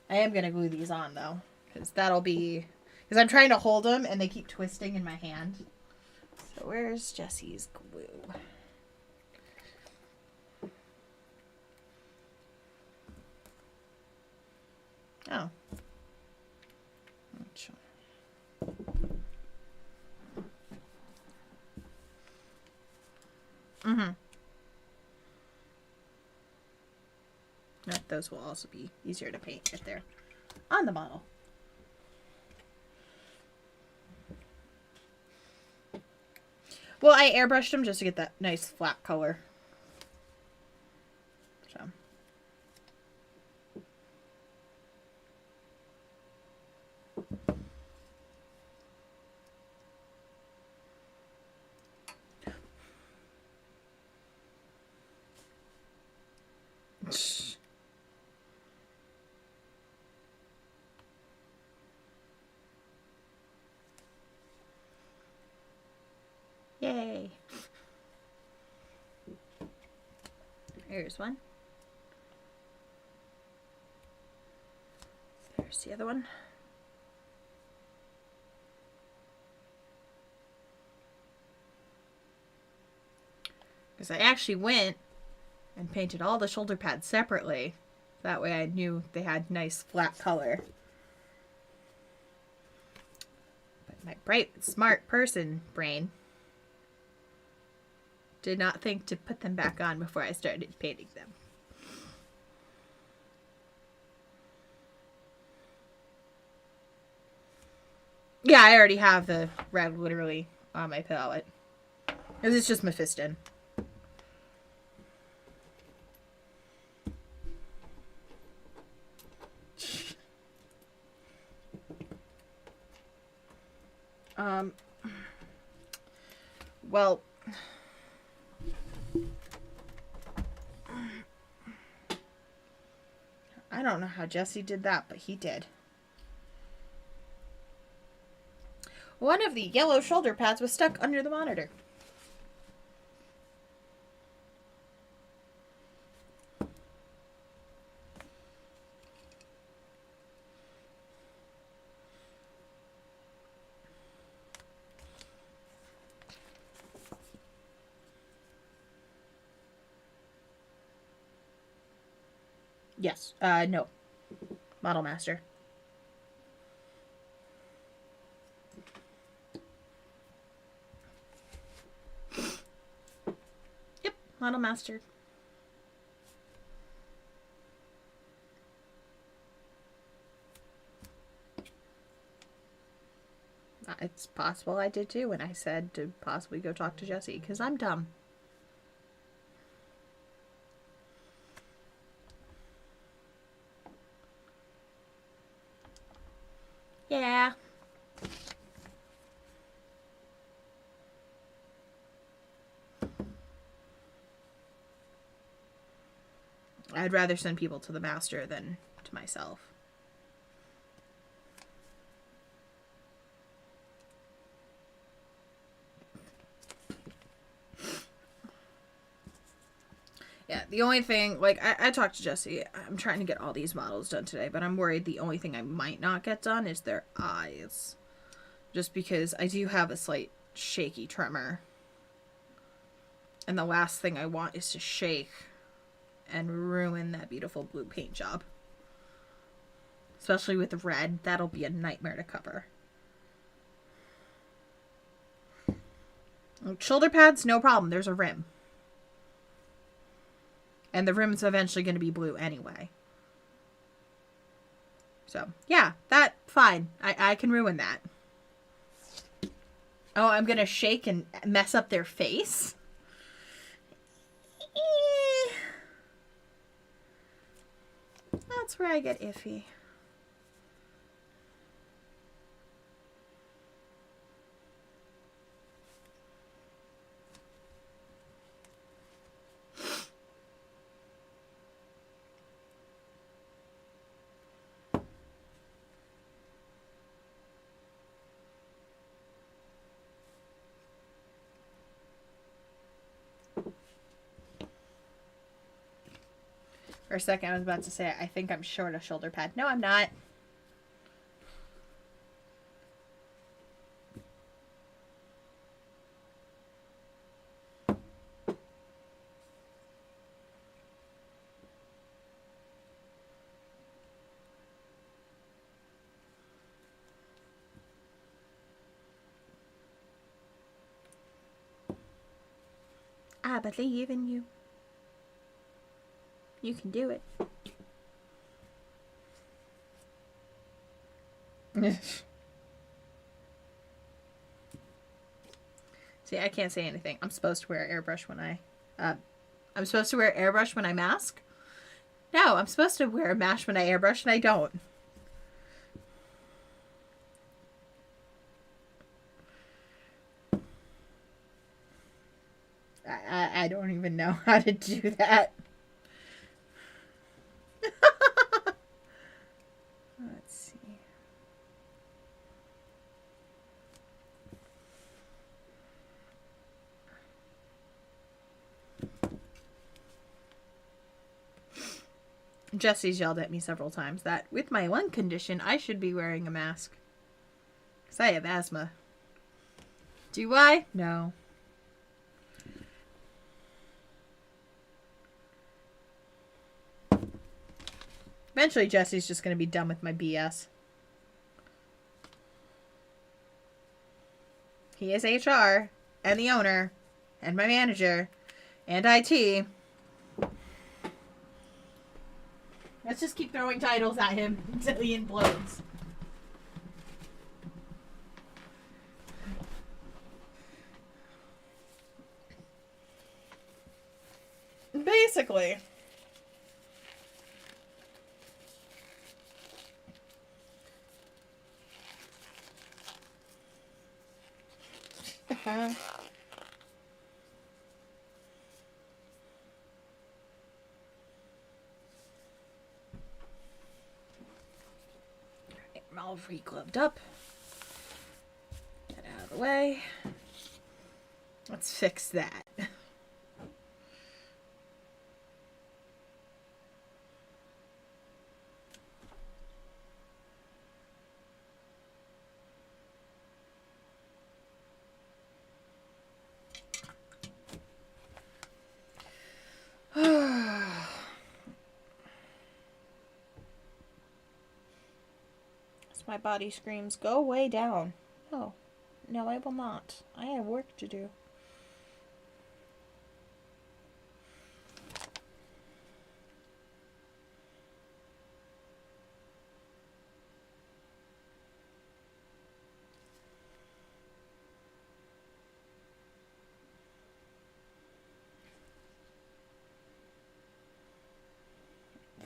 I am going to glue these on, though. Because that'll be... Because I'm trying to hold them, and they keep twisting in my hand. So where's Jesse's glue? Oh. Mm-hmm. Those will also be easier to paint if they're on the model. Well, I airbrushed them just to get that nice flat color. So. Yay. Here's one. There's the other one. Because I actually went and painted all the shoulder pads separately. That way I knew they had nice flat color. But my bright, smart person brain did not think to put them back on before I started painting them. Yeah, I already have the red literally on my palette. This is just Mephiston. Well, I don't know how Jesse did that, but he did. One of the yellow shoulder pads was stuck under the monitor. Yes. No. Model Master. Yep. Model Master. It's possible I did too when I said to possibly go talk to Jesse, because I'm dumb. Yeah. I'd rather send people to the master than to myself. Yeah, the only thing, like, I talked to Jesse. I'm trying to get all these models done today, but I'm worried the only thing I might not get done is their eyes. Just because I do have a slight shaky tremor. And the last thing I want is to shake and ruin that beautiful blue paint job. Especially with red, that'll be a nightmare to cover. Shoulder pads, no problem. There's a rim. And the rim's eventually going to be blue anyway. So, yeah, that, fine. I can ruin that. Oh, I'm going to shake and mess up their face? That's where I get iffy. For a second, I was about to say, I think I'm short a shoulder pad. No, I'm not. I believe in you. You can do it. See, I can't say anything. I'm supposed to wear airbrush when I'm supposed to wear airbrush when I mask? No, I'm supposed to wear a mask when I airbrush, and I don't. I don't even know how to do that. Let's see. Jesse's yelled at me several times that with my lung condition, I should be wearing a mask. Because I have asthma. Do I? No. Eventually, Jesse's just going to be done with my BS. He is HR, and the owner, and my manager, and IT. Let's just keep throwing titles at him until he implodes. Basically. I'm all re-gloved up. Get out of the way. Let's fix that. My body screams, go way down. No. No, I will not. I have work to do.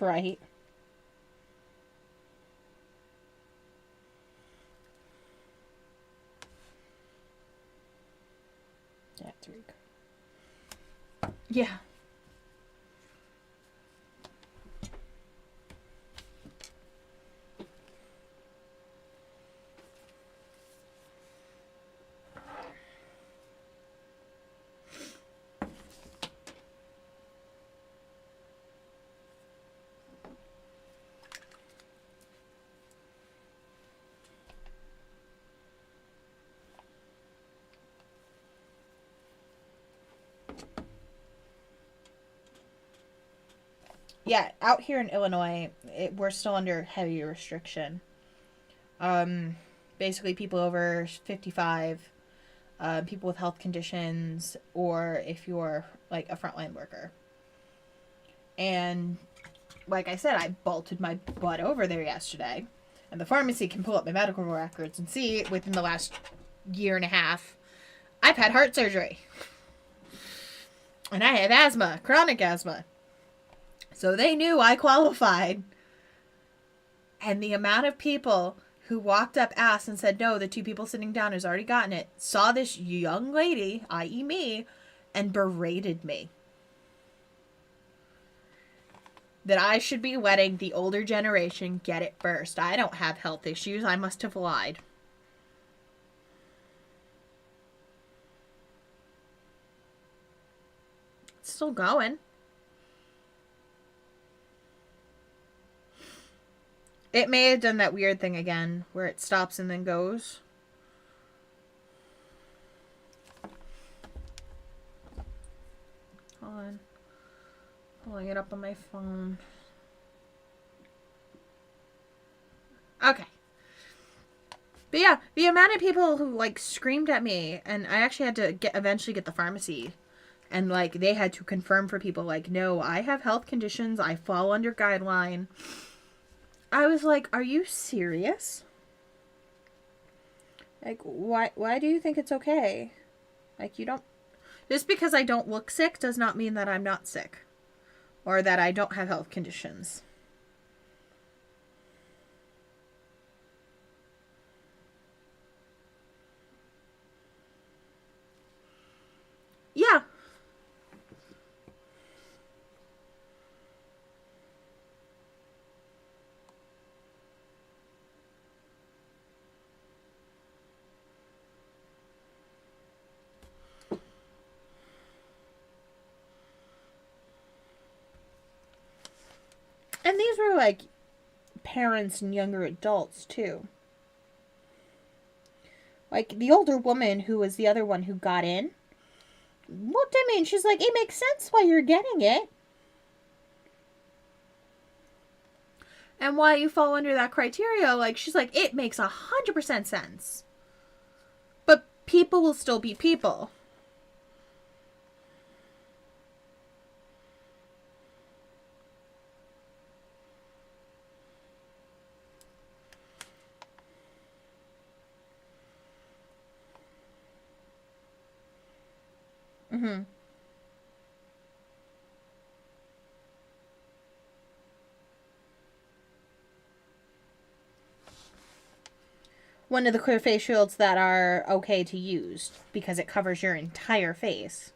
Right. That's weird. Yeah. Yeah, out here in Illinois, we're still under heavy restriction. Basically, people over 55, people with health conditions, or if you're like a frontline worker. And like I said, I bolted my butt over there yesterday, and the pharmacy can pull up my medical records and see within the last year and a half, I've had heart surgery. And I have asthma, chronic asthma. So they knew I qualified. And the amount of people who walked up, asked, and said, no, the two people sitting down has already gotten it, saw this young lady, i.e. me, and berated me. That I should be letting the older generation get it first. I don't have health issues. I must have lied. It's still going. It may have done that weird thing again where it stops and then goes. Hold on. Pulling it up on my phone. Okay. But yeah, the amount of people who like screamed at me, and I actually had to eventually get the pharmacy, and like they had to confirm for people like, no, I have health conditions, I fall under guideline. I was like, are you serious? Like, why do you think it's okay? Like, you don't, just because I don't look sick does not mean that I'm not sick or that I don't have health conditions. Yeah. And these were like parents and younger adults too. Like the older woman who was the other one who got in looked at me and she's like, it makes sense why you're getting it. And why you fall under that criteria, like she's like, it makes 100% sense. But people will still be people. Mm-hmm. One of the clear face shields that are okay to use because it covers your entire face.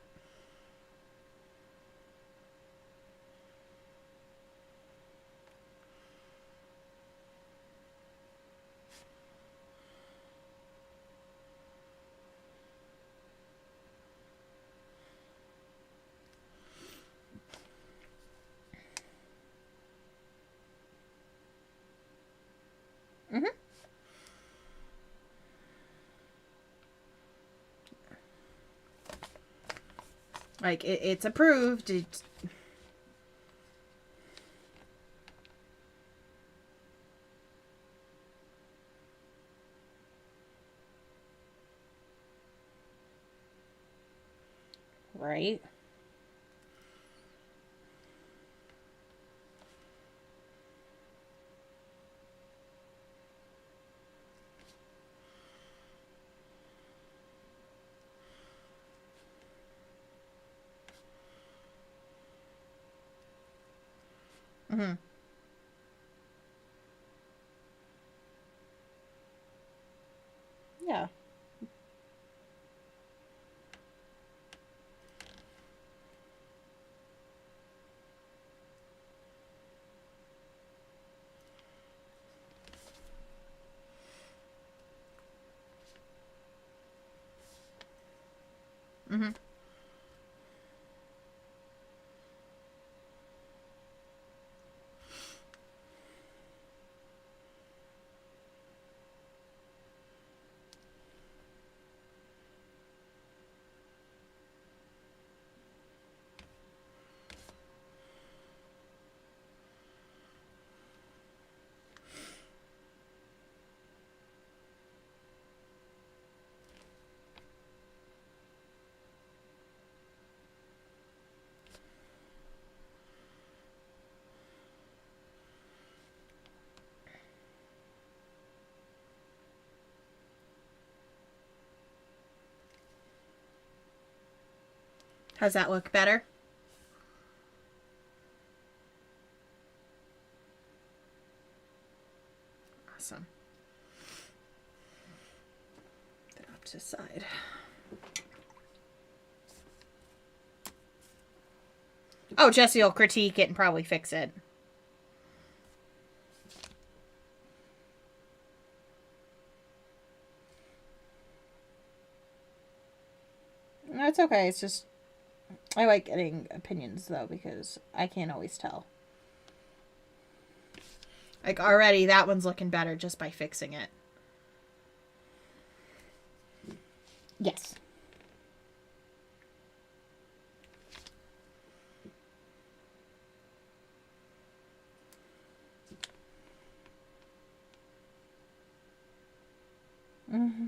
Mm-hmm. Like, it's approved. It's... Right? Mm-hmm. Yeah. Mm-hmm. Does that look better? Awesome. Put it up to the side. Oh, Jesse will critique it and probably fix it. That's okay. It's just, I like getting opinions though because I can't always tell. Like, already that one's looking better just by fixing it. Yes. Mm-hmm.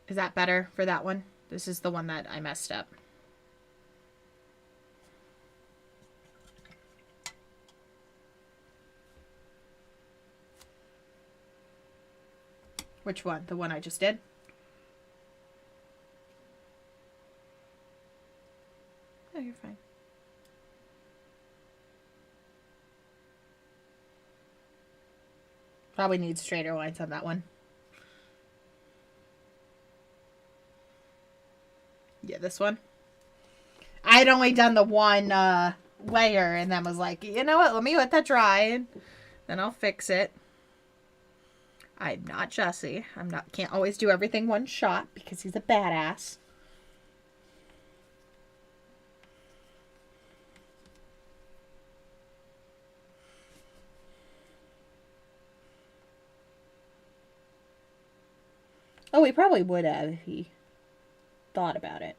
Is that better for that one? This is the one that I messed up. Which one? The one I just did? Oh, you're fine. Probably need straighter lines on that one. Yeah, this one. I had only done the one layer and then was like, you know what? Let me let that dry and then I'll fix it. I'm not Jesse. Can't always do everything one shot because he's a badass. Oh, he probably would have if he thought about it.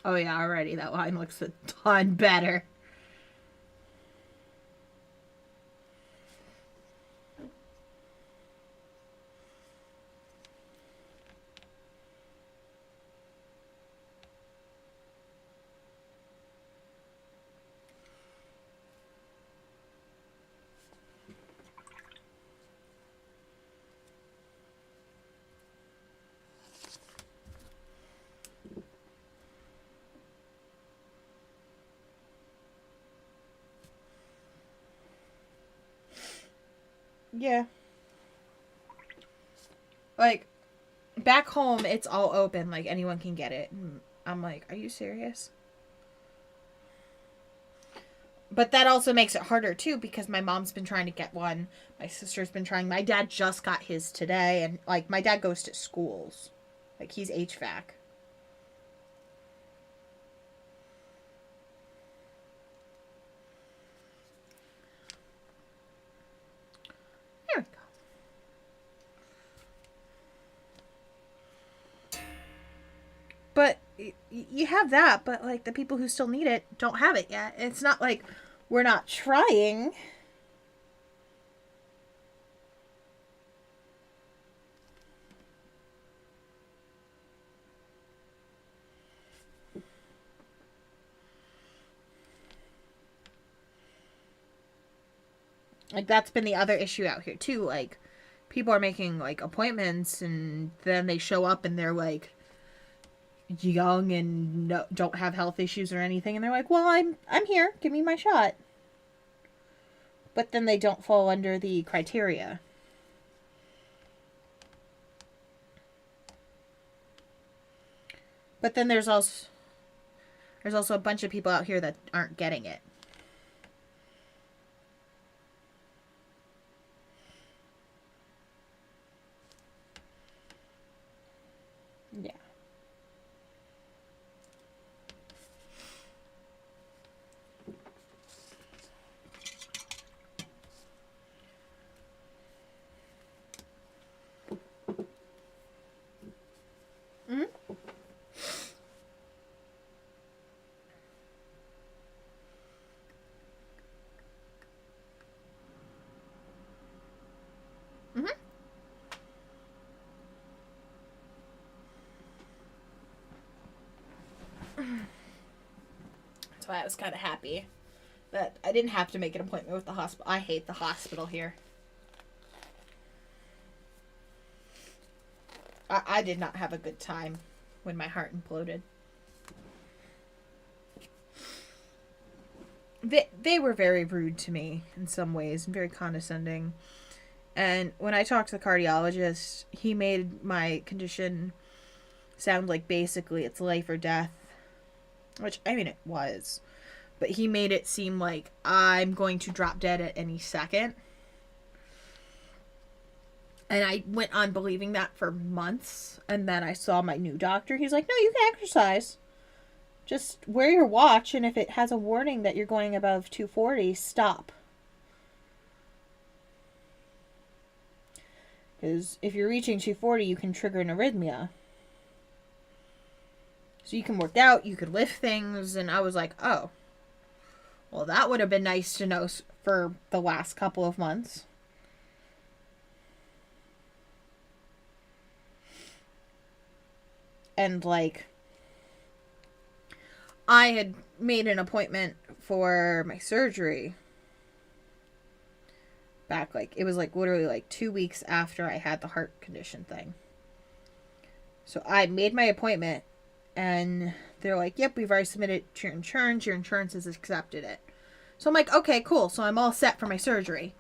Oh yeah, already that line looks a ton better. Yeah. Like, back home, it's all open. Like, anyone can get it. And I'm like, are you serious? But that also makes it harder, too, because my mom's been trying to get one. My sister's been trying. My dad just got his today. And, like, my dad goes to schools. Like, he's HVAC. There we go. But you have that, but, like, the people who still need it don't have it yet. It's not like we're not trying. Like, that's been the other issue out here, too. Like, people are making, like, appointments, and then they show up, and they're, like, young and don't have health issues or anything, and they're like, well, I'm here. Give me my shot. But then they don't fall under the criteria. But then there's also a bunch of people out here that aren't getting it. Yeah. Mm-hmm. Mm-hmm. That's why I was kind of happy that I didn't have to make an appointment with the hospital. I hate the hospital here. I did not have a good time when my heart imploded. They were very rude to me in some ways and very condescending. And when I talked to the cardiologist, he made my condition sound like basically it's life or death. Which, I mean, it was. But he made it seem like I'm going to drop dead at any second. And I went on believing that for months. And then I saw my new doctor. He's like, no, you can exercise. Just wear your watch. And if it has a warning that you're going above 240, stop. Because if you're reaching 240, you can trigger an arrhythmia. So you can work out, you could lift things. And I was like, oh. Well, that would have been nice to know for the last couple of months. And, like, I had made an appointment for my surgery back, like, it was, like, literally, like, 2 weeks after I had the heart condition thing. So I made my appointment, and they're like, yep, we've already submitted it to your insurance. Your insurance has accepted it. So I'm like, okay, cool. So I'm all set for my surgery.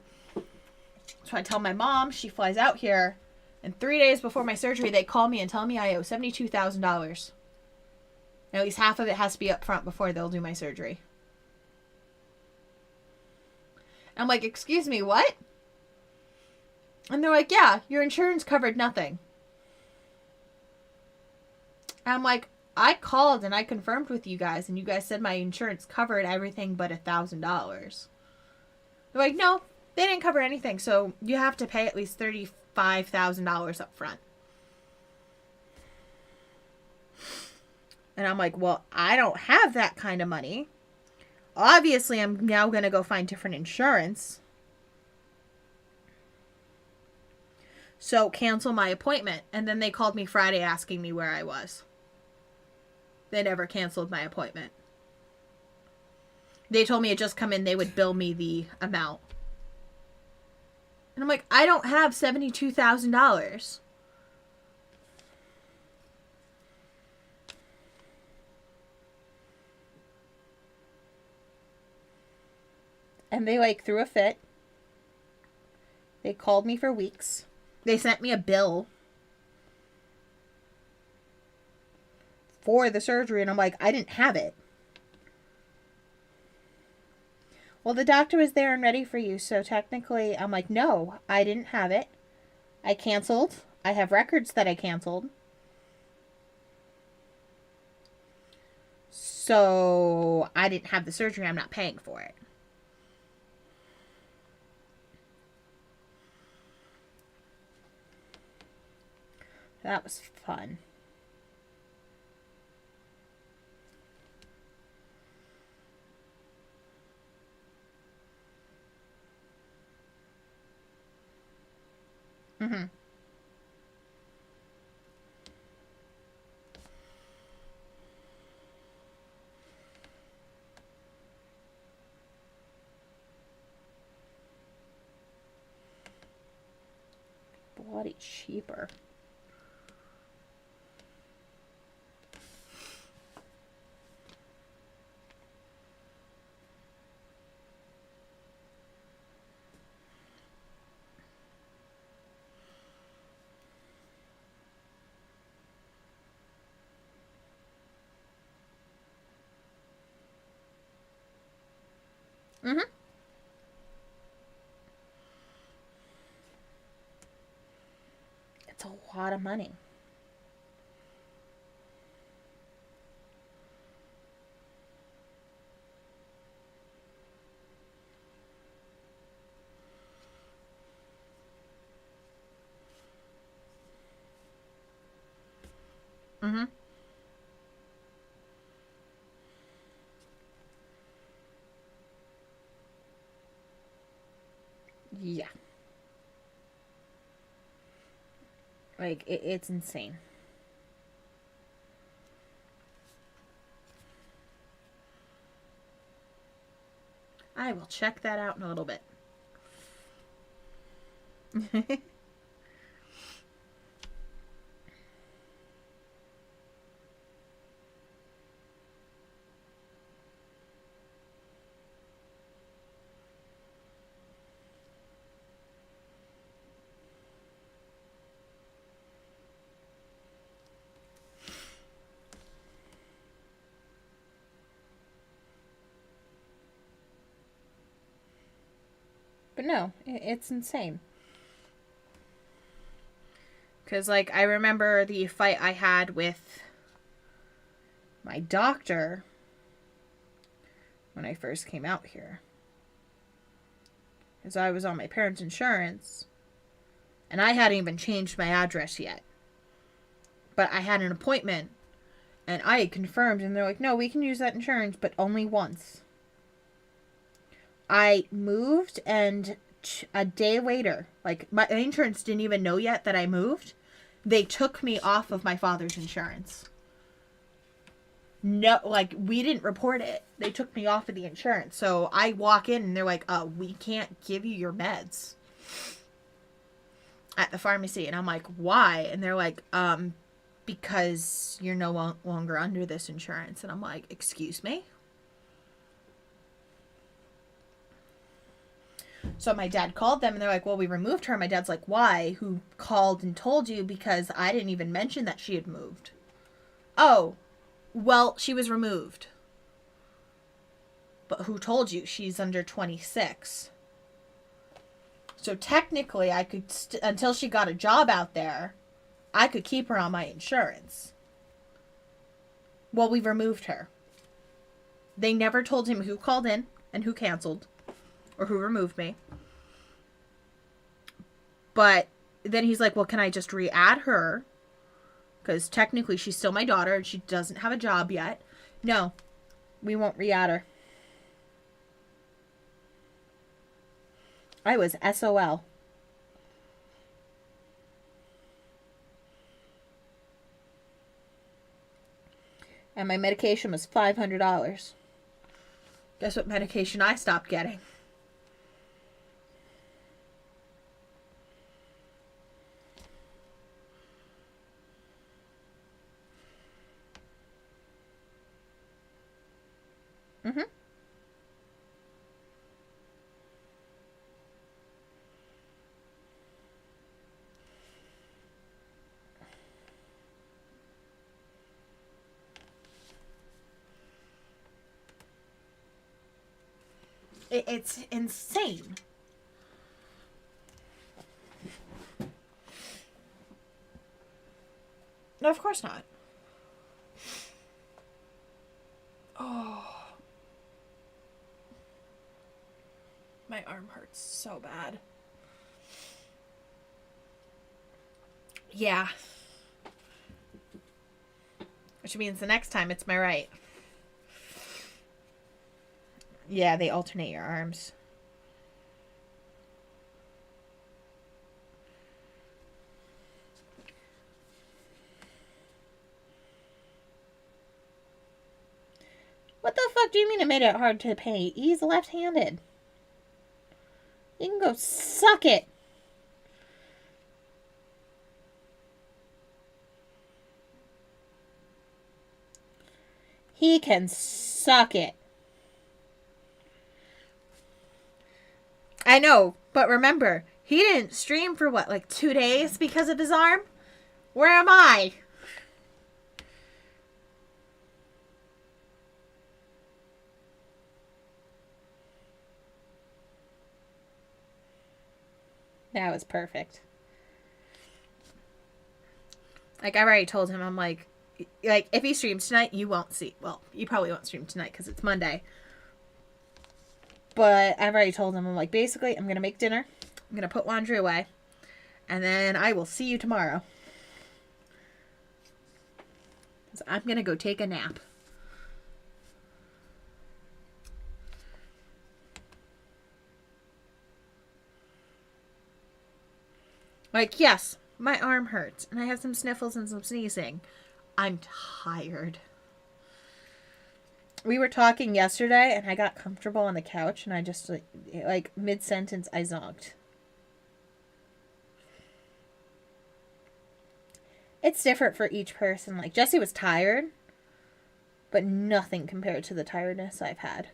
So I tell my mom, she flies out here. And 3 days before my surgery, they call me and tell me I owe $72,000. At least half of it has to be up front before they'll do my surgery. I'm like, excuse me, what? And they're like, yeah, your insurance covered nothing. And I'm like, I called and I confirmed with you guys, and you guys said my insurance covered everything but $1,000. They're like, no, they didn't cover anything, so you have to pay at least $35,000 up front. And I'm like, well, I don't have that kind of money. Obviously, I'm now going to go find different insurance. So cancel my appointment. And then they called me Friday asking me where I was. They never canceled my appointment. They told me it just come in, they would bill me the amount. And I'm like, I don't have $72,000. And they, like, threw a fit. They called me for weeks. They sent me a bill for the surgery, and I'm like, I didn't have it. Well, the doctor was there and ready for you, so technically, I'm like, no, I didn't have it. I canceled. I have records that I canceled. So I didn't have the surgery. I'm not paying for it. That was fun. Mm-hmm. Bloody cheaper. Mm-hmm. It's a lot of money. Mm-hmm. Yeah. Like, it's insane. I will check that out in a little bit. But no, it's insane. Because, like, I remember the fight I had with my doctor when I first came out here. Because I was on my parents' insurance, and I hadn't even changed my address yet. But I had an appointment, and I had confirmed, and they're like, no, we can use that insurance, but only once. I moved, and a day later, like, my insurance didn't even know yet that I moved. They took me off of my father's insurance. No, like, we didn't report it. They took me off of the insurance. So I walk in, and they're like, we can't give you your meds at the pharmacy. And I'm like, why? And they're like, because you're no longer under this insurance. And I'm like, excuse me? So my dad called them, and they're like, well, we removed her. My dad's like, why? Who called and told you? Because I didn't even mention that she had moved. Oh, well, she was removed. But who told you? She's under 26. So technically, I could, until she got a job out there, I could keep her on my insurance. Well, we removed her. They never told him who called in and who canceled. Or who removed me. But then he's like, well, can I just re-add her? Because technically she's still my daughter and she doesn't have a job yet. No, we won't re-add her. I was SOL. And my medication was $500. Guess what medication I stopped getting? Mm-hmm. It's insane. No, of course not. Oh. My arm hurts so bad. Yeah. Which means the next time it's my right. Yeah, they alternate your arms. What the fuck do you mean it made it hard to pay? He's left-handed. You can go suck it. He can suck it. I know, but remember, he didn't stream for what, like 2 days because of his arm? Where am I? That was perfect. Like, I already told him, I'm like, if he streams tonight, you won't see. Well, you probably won't stream tonight because it's Monday. But I've already told him, I'm like, basically, I'm going to make dinner. I'm going to put laundry away. And then I will see you tomorrow. So I'm going to go take a nap. Like, yes, my arm hurts. And I have some sniffles and some sneezing. I'm tired. We were talking yesterday, and I got comfortable on the couch, and I just, like mid-sentence, I zonked. It's different for each person. Like, Jesse was tired, but nothing compared to the tiredness I've had.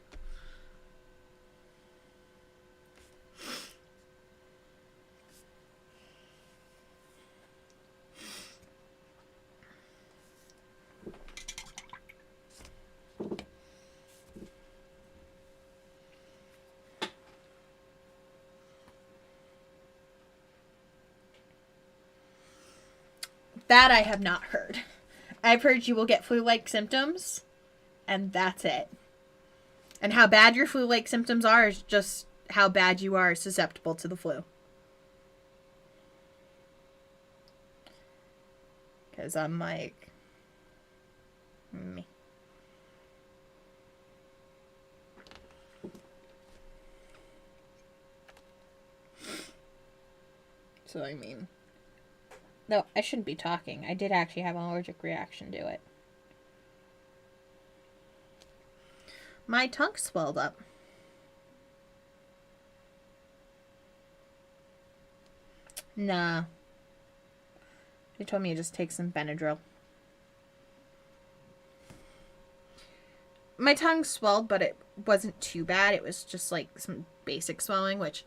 That I have not heard. I've heard you will get flu-like symptoms, and that's it. And how bad your flu-like symptoms are is just how bad you are susceptible to the flu. Because I'm like, me. So, I mean, no, I shouldn't be talking. I did actually have an allergic reaction to it. My tongue swelled up. Nah. They told me to just take some Benadryl. My tongue swelled, but it wasn't too bad. It was just like some basic swelling, which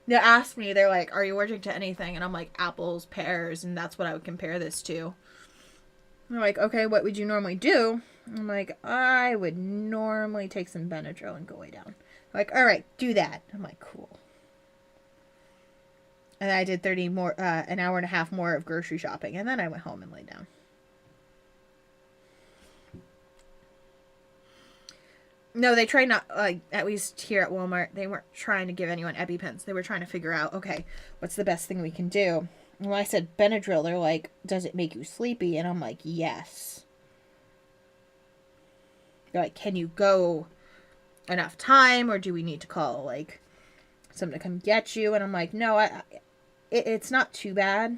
they asked me, they're like, are you allergic to anything? And I'm like, apples, pears, and that's what I would compare this to. They're like, okay, what would you normally do? I'm like, I would normally take some Benadryl and go lay down. They're like, all right, do that. I'm like, cool. And I did an hour and a half more of grocery shopping, and then I went home and laid down. No, they tried not, like, at least here at Walmart, they weren't trying to give anyone EpiPens. They were trying to figure out, okay, what's the best thing we can do? And when I said Benadryl, they're like, does it make you sleepy? And I'm like, yes. They're like, can you go enough time, or do we need to call, like, someone to come get you? And I'm like, no, it's not too bad.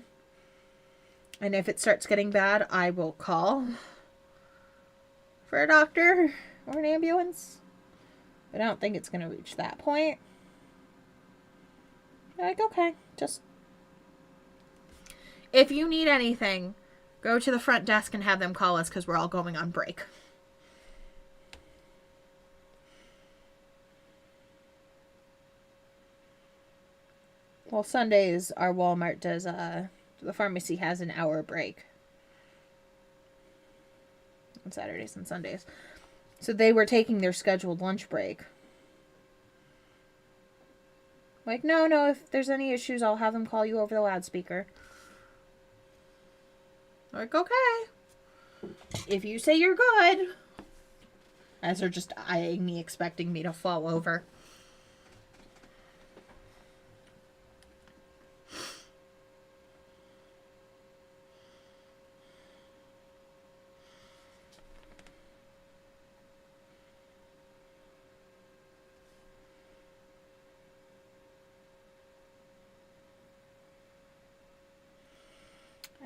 And if it starts getting bad, I will call for a doctor or an ambulance. But I don't think it's going to reach that point. Like, okay, just... if you need anything, go to the front desk and have them call us because we're all going on break. Well, Sundays, our Walmart does, the pharmacy has an hour break. On Saturdays and Sundays. So they were taking their scheduled lunch break. Like, no, if there's any issues, I'll have them call you over the loudspeaker. Like, okay. If you say you're good. As they're just eyeing me, expecting me to fall over.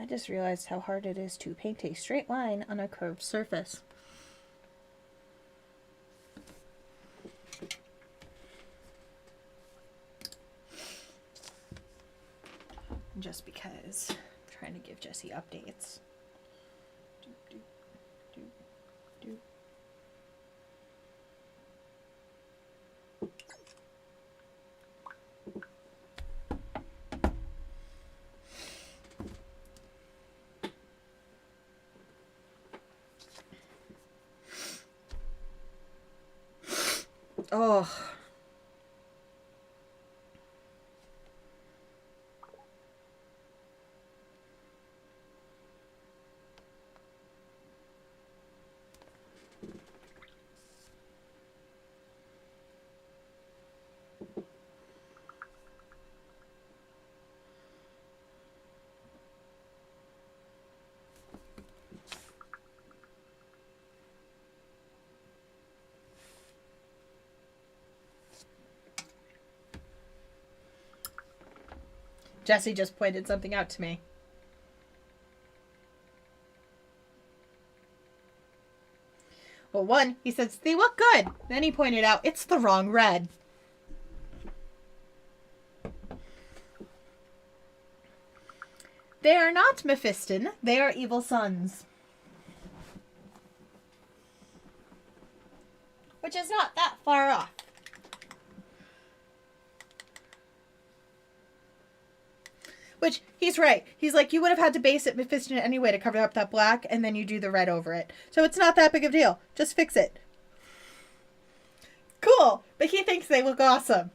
I just realized how hard it is to paint a straight line on a curved surface. Just because I'm trying to give Jesse updates. Oh. Jesse just pointed something out to me. Well, one, he says, they look good. Then he pointed out, it's the wrong red. They are not Mephiston. They are evil sons. Which is not that far off. Which, he's right. He's like, you would have had to base it Mephiston anyway to cover up that black, and then you do the red over it. So it's not that big of a deal. Just fix it. Cool. But he thinks they look awesome.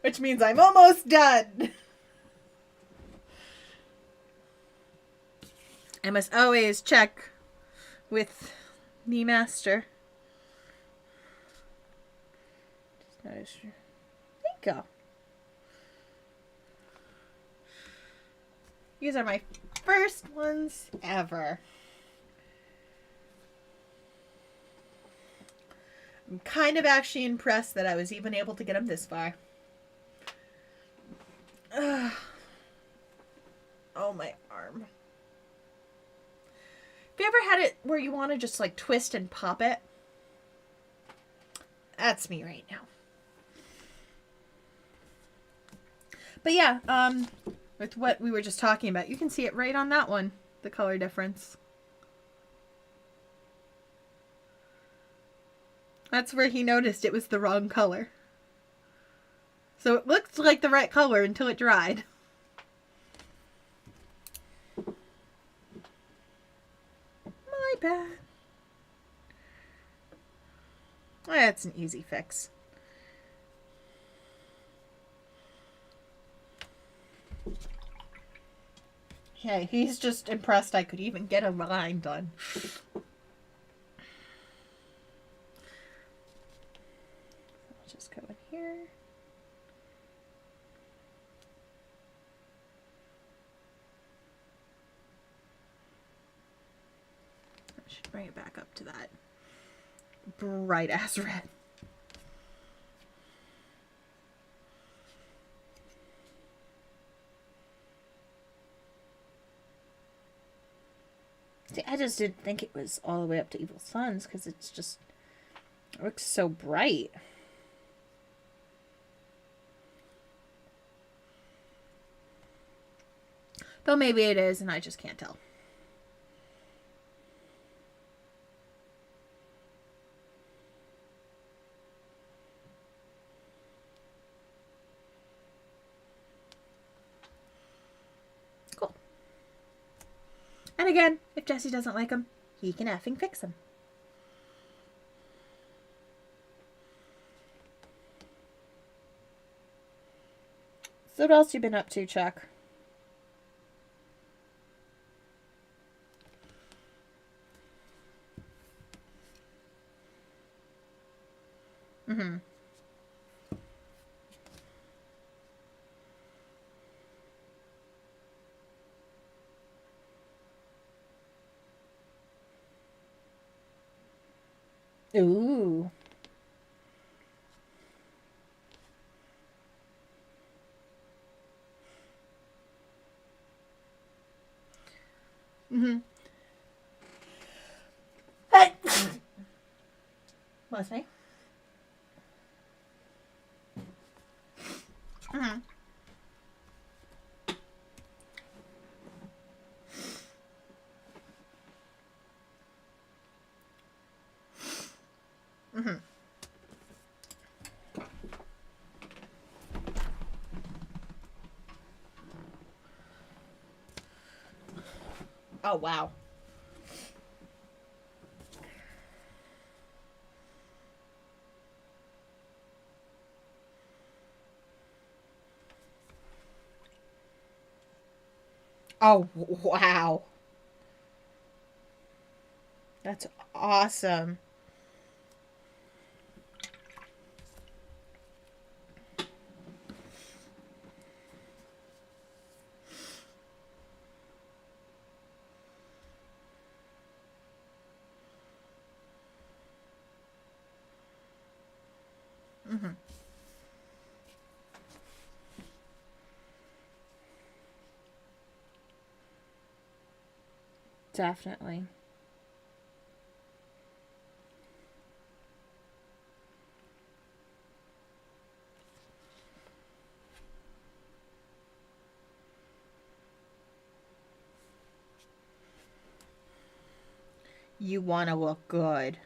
Which means I'm almost done. I must always check with the master. There you go. These are my first ones ever. I'm kind of actually impressed that I was even able to get them this far. Ugh. Oh, my arm. Have you ever had it where you want to just like twist and pop it? That's me right now. But yeah, with what we were just talking about, you can see it right on that one, the color difference. That's where he noticed it was the wrong color. So it looked like the right color until it dried. My bad. That's an easy fix. Okay, he's just impressed I could even get a line done. I'll just go in here. I should bring it back up to that bright ass red. See, I just didn't think it was all the way up to Evil Sons because it's just, it looks so bright. Though maybe it is and I just can't tell. Cool. And again, if Jesse doesn't like them, he can effing fix them. So what else you been up to, Chuck? Mm-hmm. Ooh. Mm-hmm. Hey! What's me? Mm-hmm. Mm-hmm. Oh, wow. Oh, wow. That's awesome. Mm-hmm. Definitely. You want to look good.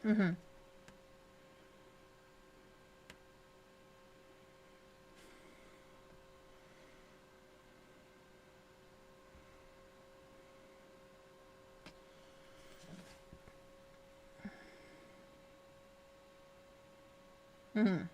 Mm-hmm. Mm-hmm.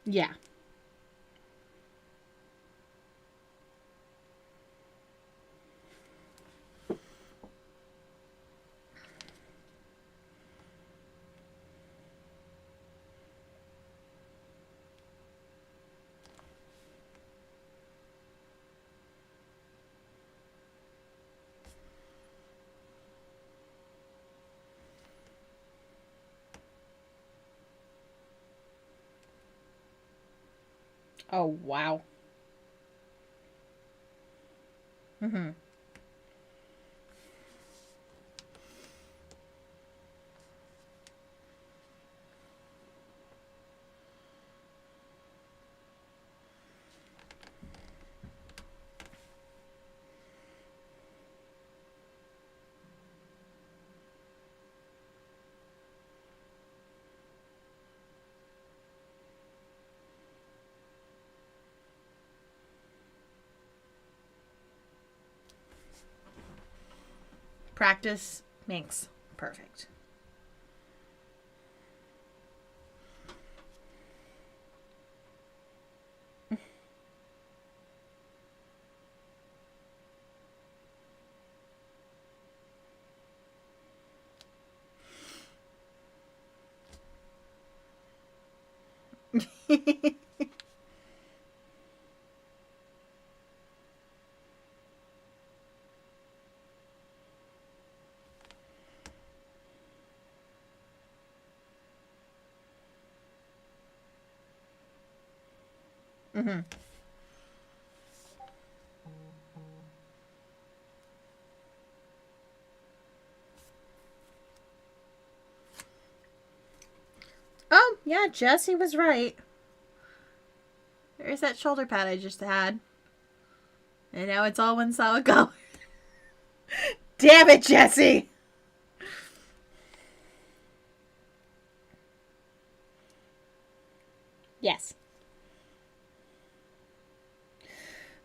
Yeah. Oh, wow. Mm-hmm. Practice makes perfect. Mm-hmm. Oh, yeah, Jesse was right. There's that shoulder pad I just had. And now it's all one solid color. Damn it, Jesse! Yes.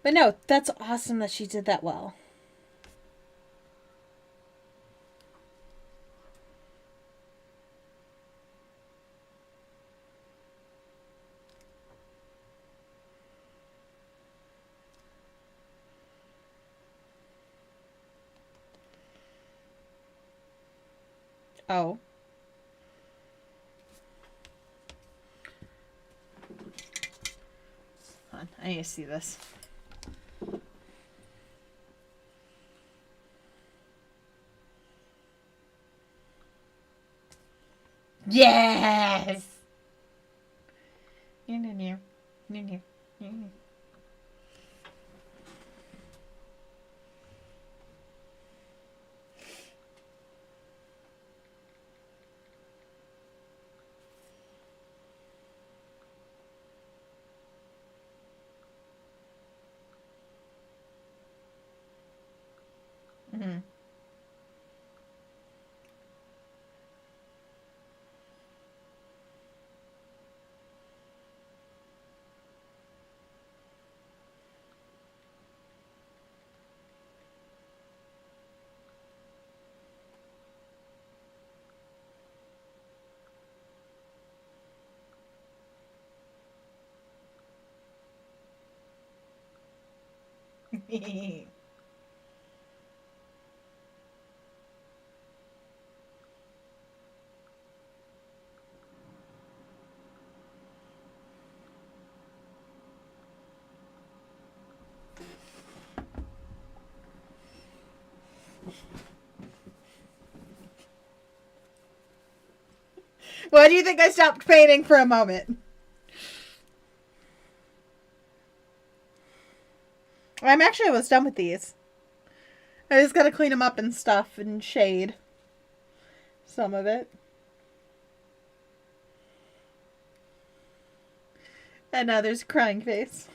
But no, that's awesome that she did that well. Oh. Hold on, I need to see this. Yes! Mm-hmm. Why do you think I stopped painting for a moment? I'm actually almost done with these. I just gotta clean them up and stuff and shade some of it. And now there's crying face.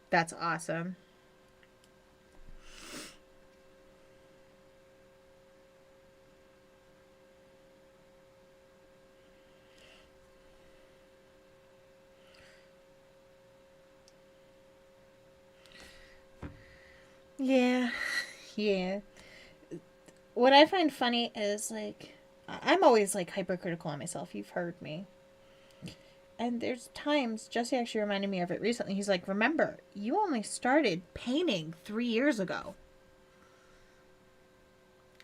That's awesome. Yeah. Yeah. What I find funny is like I'm always like hypercritical on myself. You've heard me. And there's times Jesse actually reminded me of it recently. He's like, "Remember, you only started painting 3 years ago.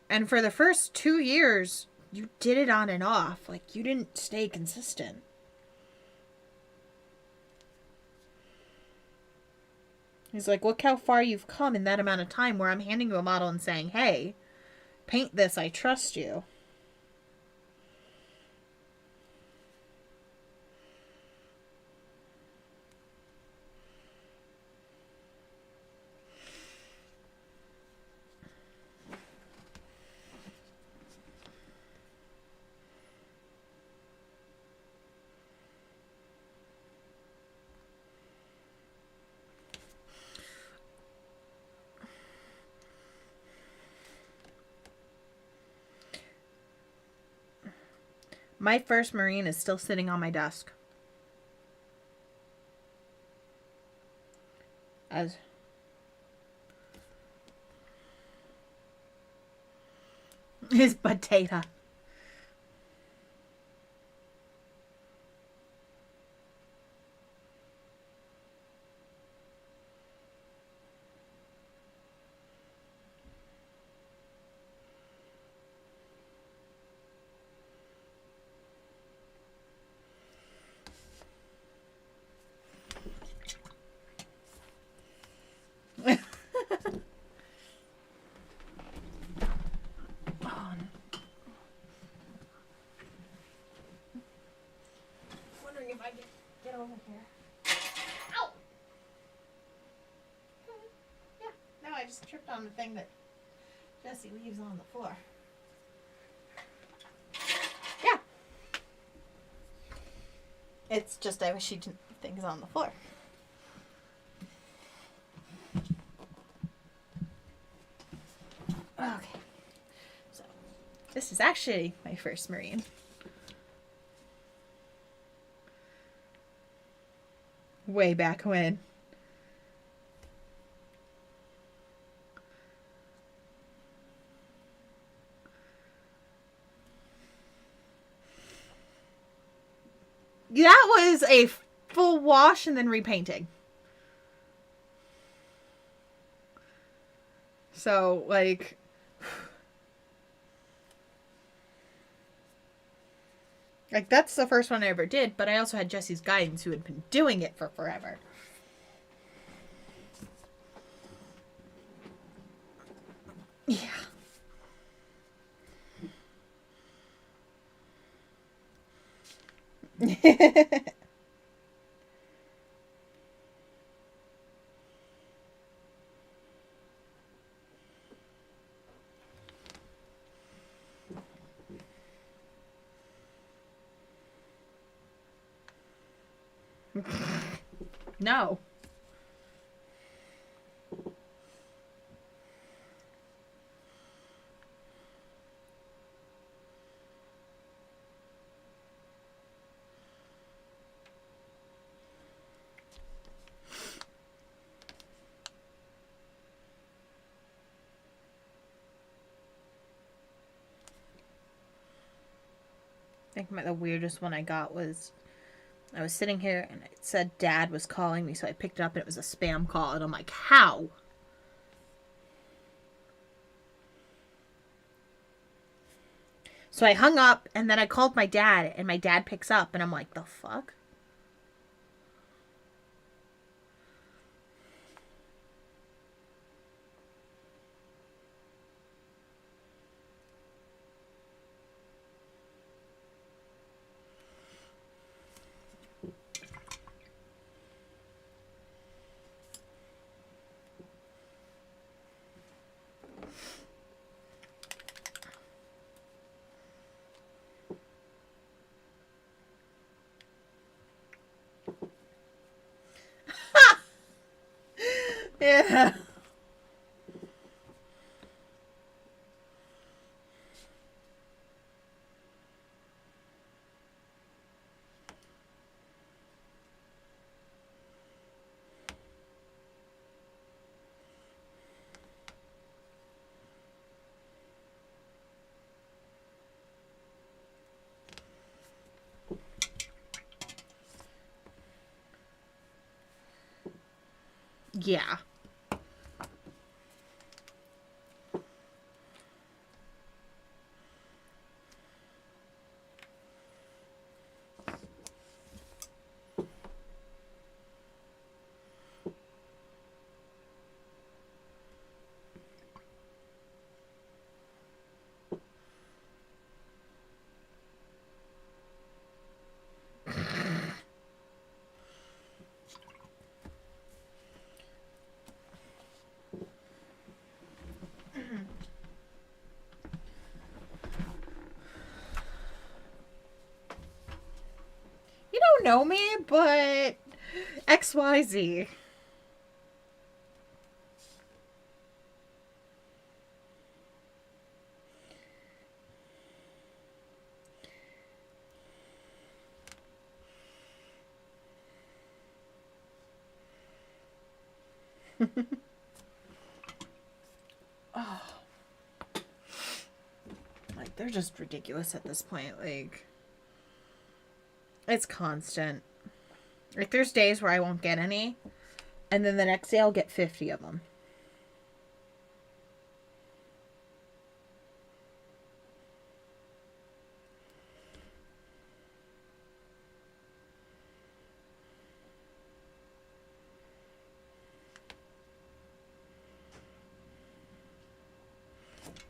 And for the first 2 years, you did it on and off. Like you didn't stay consistent." He's like, "Look how far you've come in that amount of time where I'm handing you a model and saying, 'Hey, paint this. I trust you.'" My first marine is still sitting on my desk. As his potato. Oh, wondering if I can get over here. Ow! Yeah, no, I just tripped on the thing that Jesse leaves on the floor. Yeah. It's just I wish she didn't leave things on the floor. Okay. So, this is actually my first marine. Way back when. That was a full wash and then repainting. So, like, that's the first one I ever did, but I also had Jesse's guidance who had been doing it for forever. Yeah. No. I think the weirdest one I got was I was sitting here and it said Dad was calling me, so I picked it up and it was a spam call, and I'm like, how? So I hung up and then I called my dad, and my dad picks up, and I'm like, the fuck? Yeah. Yeah. You don't know me, but XYZ. Oh. Like, they're just ridiculous at this point. Like, it's constant. Like, there's days where I won't get any, and then the next day I'll get 50 of them.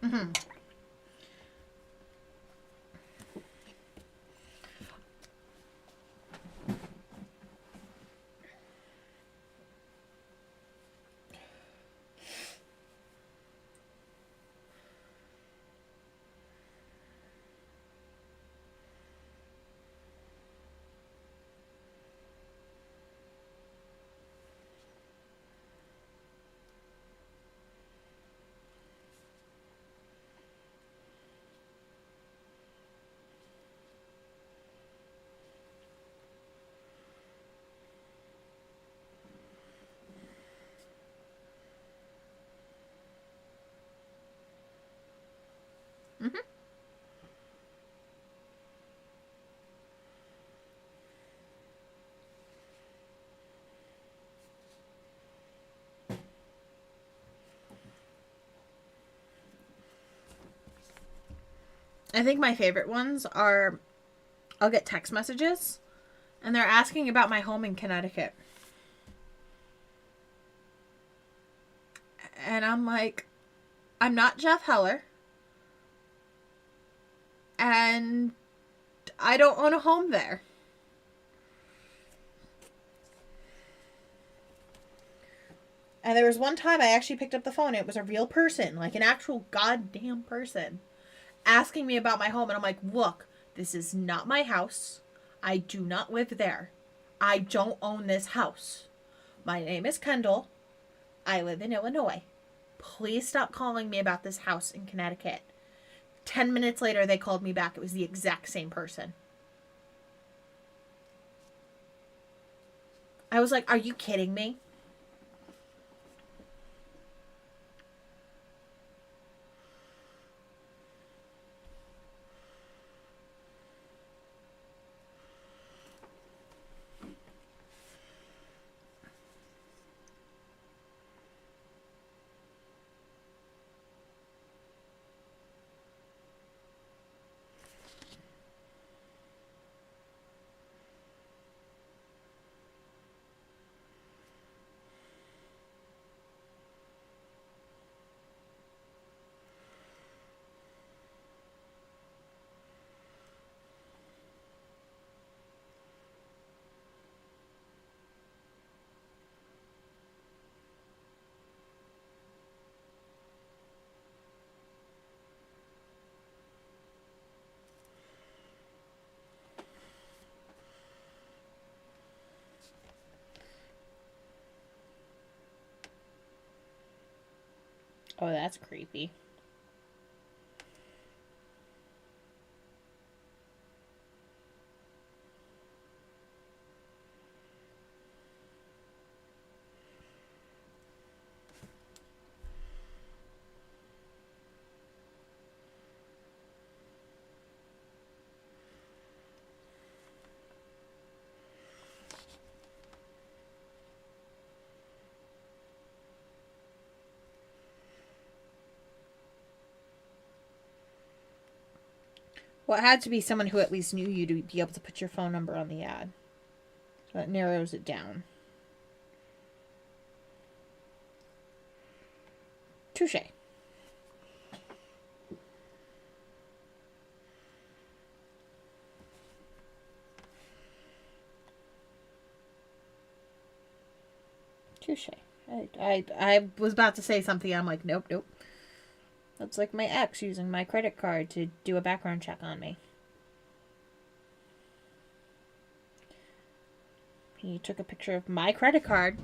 Mm-hmm. Mm-hmm. I think my favorite ones are I'll get text messages and they're asking about my home in Connecticut. And I'm like, I'm not Jeff Heller. And I don't own a home there. And there was one time I actually picked up the phone. It was a real person, like an actual goddamn person, asking me about my home. And I'm like, look, this is not my house. I do not live there. I don't own this house. My name is Kendall. I live in Illinois. Please stop calling me about this house in Connecticut. 10 minutes later, they called me back. It was the exact same person. I was like, are you kidding me? Oh, that's creepy. Well, it had to be someone who at least knew you to be able to put your phone number on the ad. That narrows it down. Touche. Touche. I was about to say something. I'm like, nope, nope. That's like my ex using my credit card to do a background check on me. He took a picture of my credit card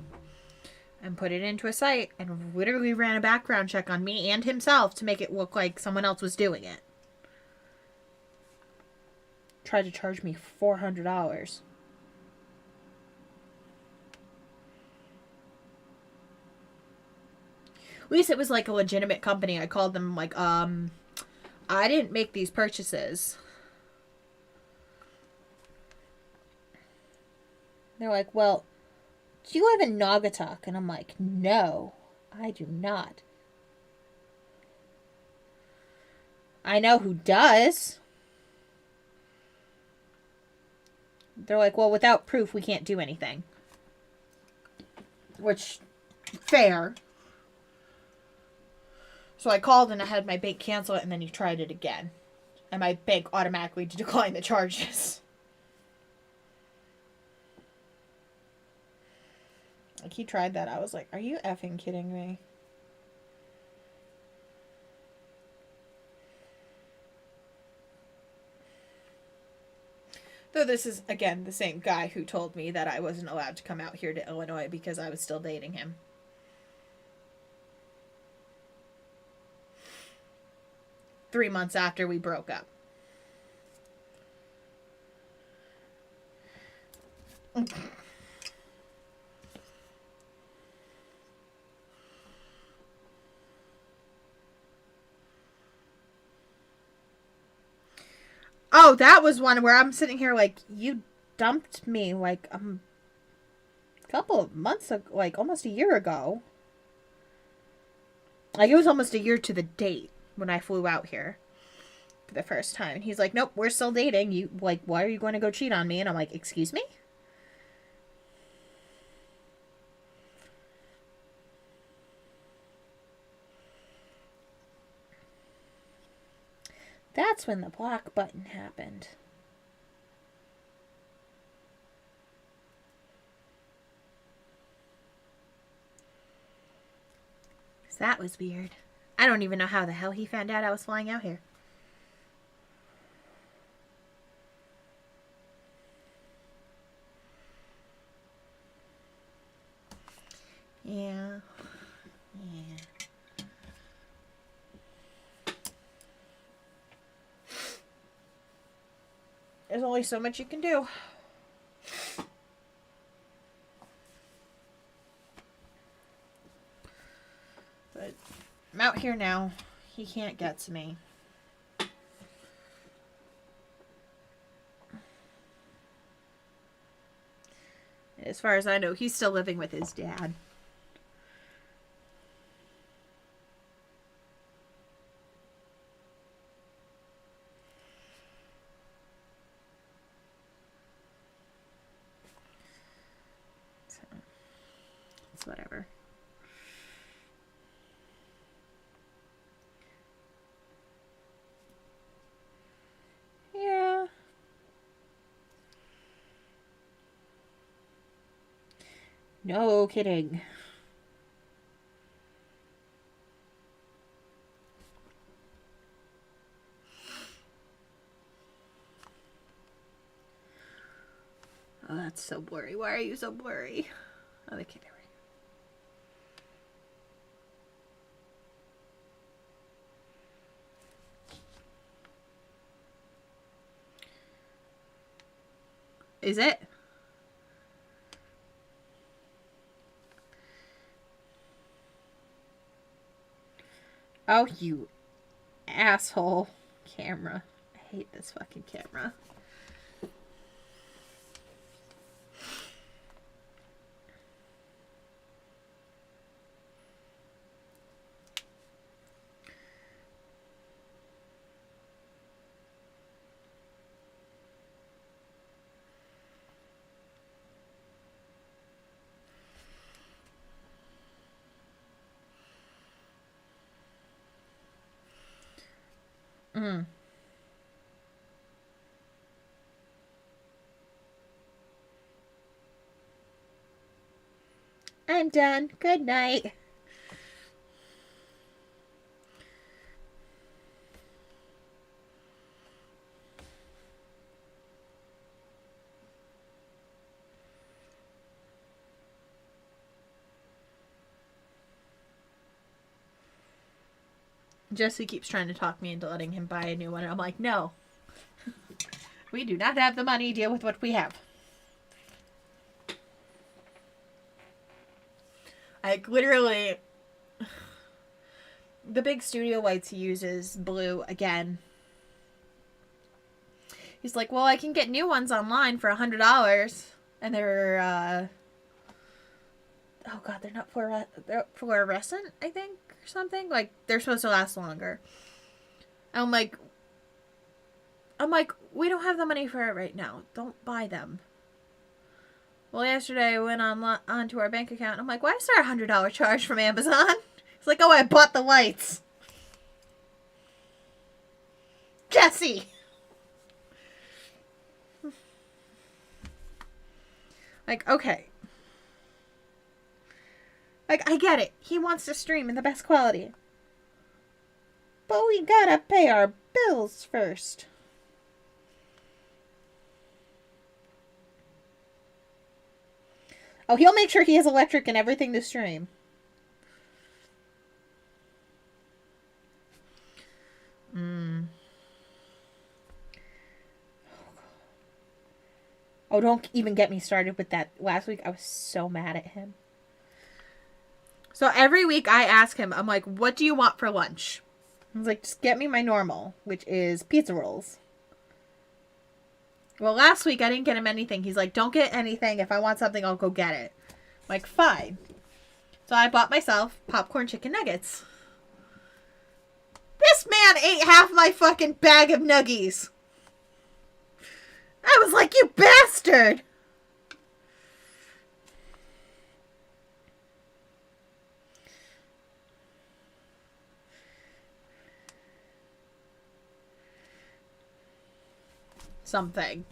and put it into a site and literally ran a background check on me and himself to make it look like someone else was doing it. Tried to charge me $400. At least it was like a legitimate company. I called them like, I didn't make these purchases. They're like, well, do you live in Naugatuck? And I'm like, no, I do not. I know who does. They're like, well, without proof, we can't do anything. Which, fair. So I called and I had my bank cancel it, and then he tried it again. And my bank automatically declined the charges. Like, he tried that. I was like, are you effing kidding me? Though this is, again, the same guy who told me that I wasn't allowed to come out here to Illinois because I was still dating him. Three months after we broke up. Oh, that was one where I'm sitting here like, you dumped me like a couple of months ago, like almost a year ago. Like, it was almost a year to the date when I flew out here for the first time. And he's like, nope, we're still dating. You, like, why are you going to go cheat on me? And I'm like, excuse me? That's when the block button happened. That was weird. I don't even know how the hell he found out I was flying out here. Yeah. Yeah. There's only so much you can do. But I'm out here now. He can't get to me. As far as I know, he's still living with his dad. So, it's whatever. Yeah. No kidding. Oh, that's so blurry. Why are you so blurry? Oh, okay, there we Is it? Oh, you asshole camera. I hate this fucking camera. Mm. I'm done. Good night. Jesse keeps trying to talk me into letting him buy a new one. And I'm like, no. We do not have the money. Deal with what we have. Like, literally, the big studio lights he uses, blue, again. He's like, well, I can get new ones online for $100. And they're, oh god, they're not they're fluorescent, I think, or something. Like, they're supposed to last longer. I'm like, we don't have the money for it right now. Don't buy them. Well, yesterday I went onto our bank account. And I'm like, why is there a $100 charge from Amazon? It's like, oh, I bought the lights. Jesse! Like, okay. Like, I get it. He wants to stream in the best quality. But we gotta pay our bills first. Oh, he'll make sure he has electric and everything to stream. Oh, don't even get me started with that. Last week, I was so mad at him. So every week I ask him, I'm like, what do you want for lunch? He's like, just get me my normal, which is pizza rolls. Well, last week I didn't get him anything. He's like, don't get anything. If I want something, I'll go get it. I'm like, fine. So I bought myself popcorn chicken nuggets. This man ate half my fucking bag of nuggies. I was like, you bastard! Something.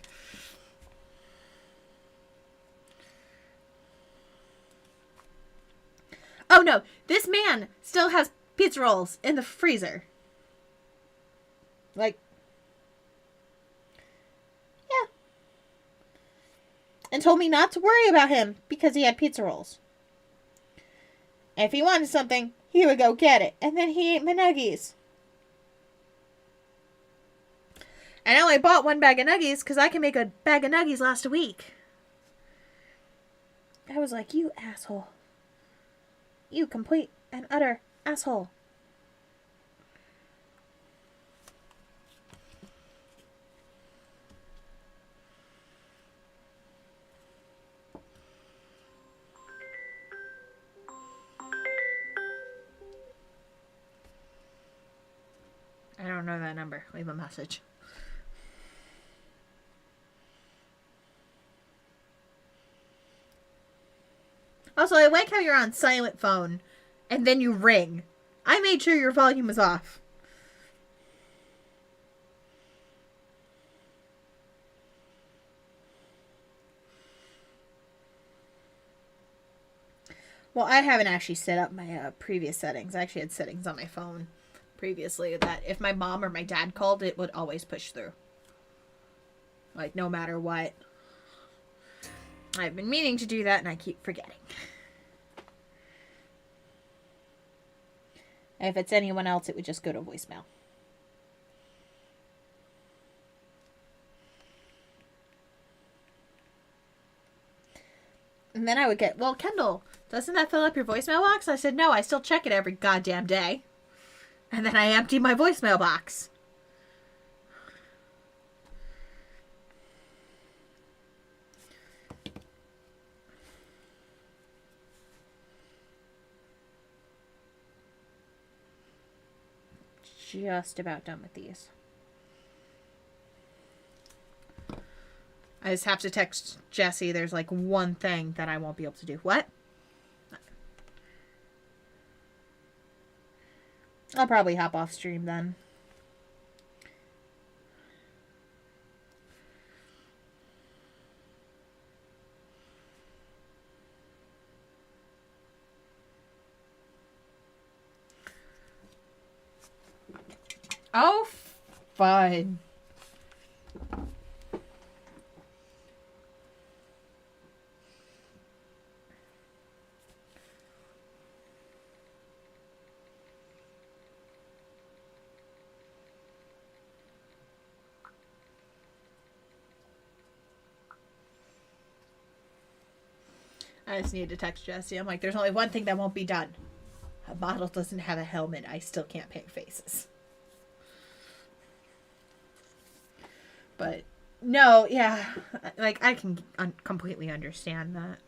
Oh no, this man still has pizza rolls in the freezer. Like, yeah. And told me not to worry about him because he had pizza rolls. And if he wanted something, he would go get it. And then he ate my nuggies. And I only bought one bag of nuggies because I can make a bag of nuggies last a week. I was like, you asshole. You complete and utter asshole. I don't know that number. Leave a message. Also, I like how you're on silent phone and then you ring. I made sure your volume was off. Well, I haven't actually set up my previous settings. I actually had settings on my phone previously that if my mom or my dad called, it would always push through. Like, no matter what. I've been meaning to do that and I keep forgetting. If it's anyone else, it would just go to voicemail. And then I would get, well, Kendall, doesn't that fill up your voicemail box? I said, no, I still check it every goddamn day. And then I empty my voicemail box. Just about done with these. I just have to text Jesse. There's like one thing that I won't be able to do. What? I'll probably hop off stream then. Oh, fun. I just need to text Jesse. I'm like, there's only one thing that won't be done. A model doesn't have a helmet. I still can't paint faces. But, no, yeah. Like, I can completely understand that.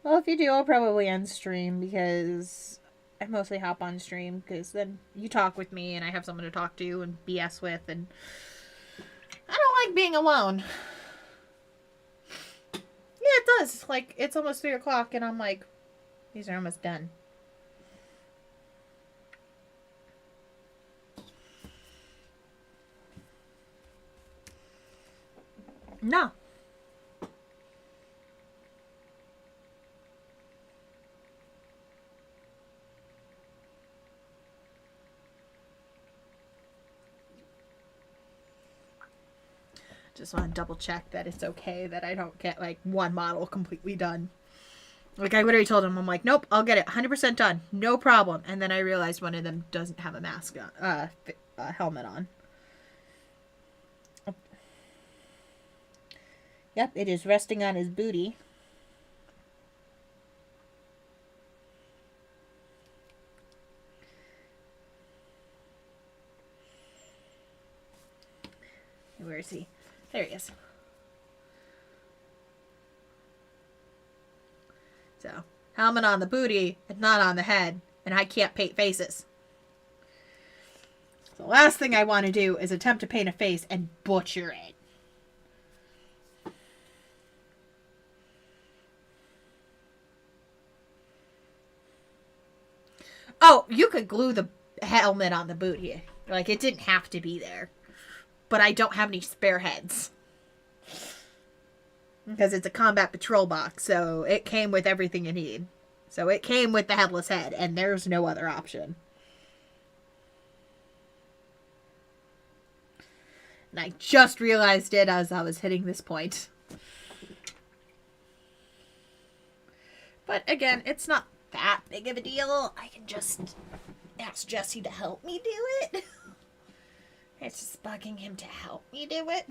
Well, if you do, I'll probably end stream because I mostly hop on stream because then you talk with me and I have someone to talk to and BS with, and I don't like being alone. Yeah, it does. Like, it's almost 3 o'clock and I'm like, these are almost done. No. Just want to double check that it's okay that I don't get like one model completely done. Like, I literally told him, I'm like, nope, I'll get it 100% done, no problem. And then I realized one of them doesn't have a mask on, helmet on. Yep, it is resting on his booty. Where is he? There he is. So, helmet on the booty and not on the head, and I can't paint faces. So the last thing I want to do is attempt to paint a face and butcher it. Oh, you could glue the helmet on the booty. Like, it didn't have to be there. But I don't have any spare heads. Because it's a combat patrol box, so it came with everything you need. So it came with the headless head, and there's no other option. And I just realized it as I was hitting this point. But again, it's not that big of a deal. I can just ask Jesse to help me do it. It's just bugging him to help me do it.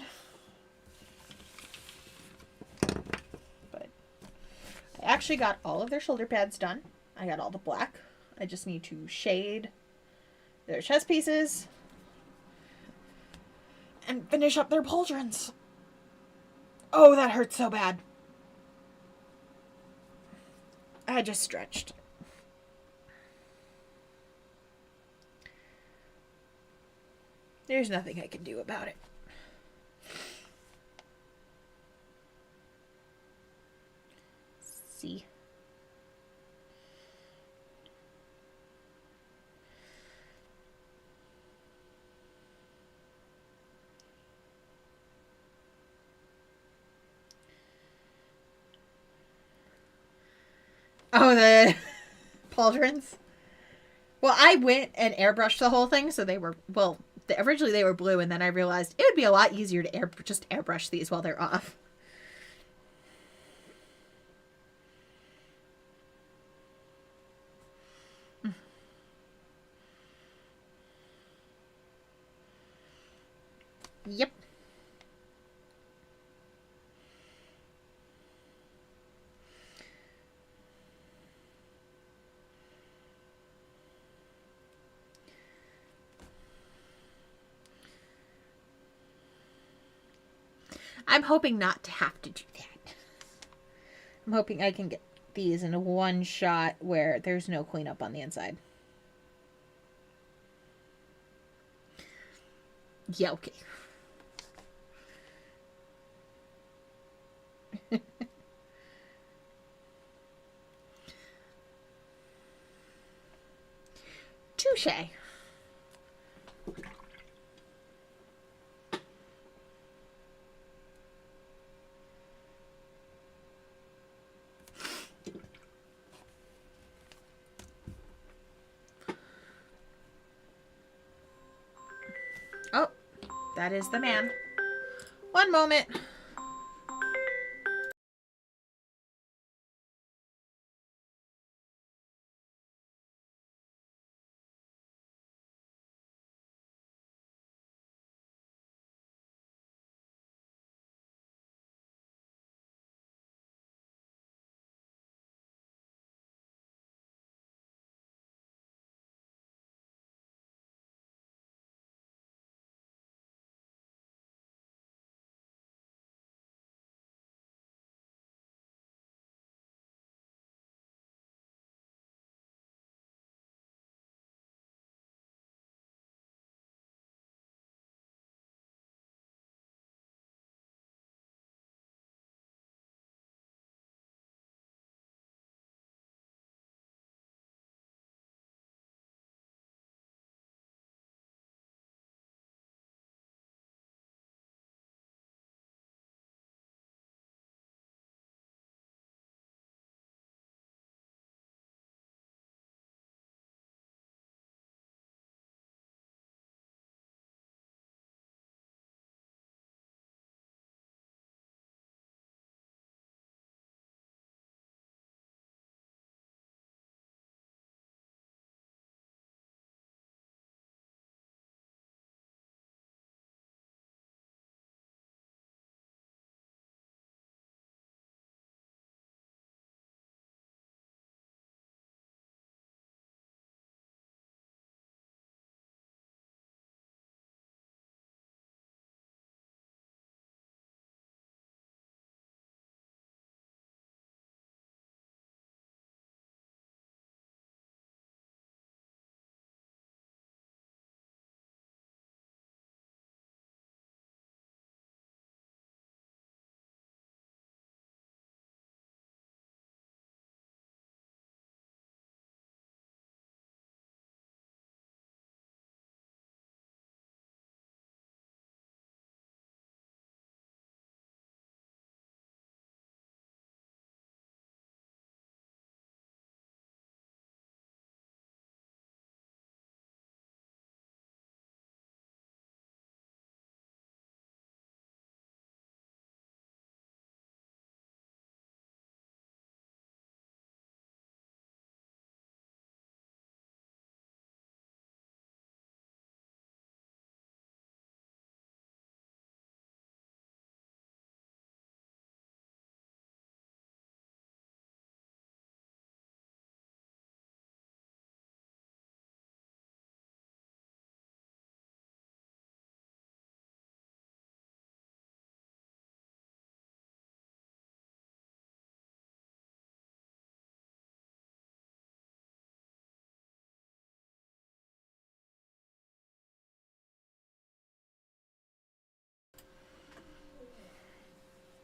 But I actually got all of their shoulder pads done. I got all the black. I just need to shade their chest pieces and finish up their pauldrons. Oh, that hurts so bad. I just stretched. There's nothing I can do about it. See. Oh, the pauldrons? Well, I went and airbrushed the whole thing, so they were, well, originally they were blue, and then I realized it would be a lot easier to just airbrush these while they're off. Yep. I'm hoping not to have to do that. I'm hoping I can get these in a one shot where there's no cleanup on the inside. Yeah, okay. Touche. Oh, that is the man. One moment.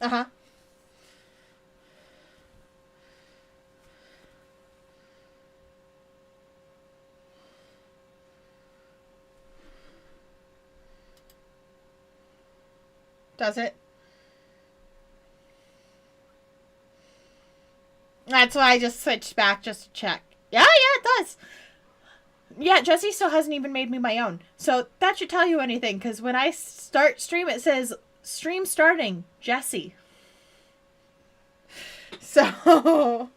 Uh-huh. Does it? That's why I just switched back just to check. Yeah, it does. Yeah, Jesse still hasn't even made me my own. So that should tell you anything, because when I start stream, it says stream starting, Jesse. So.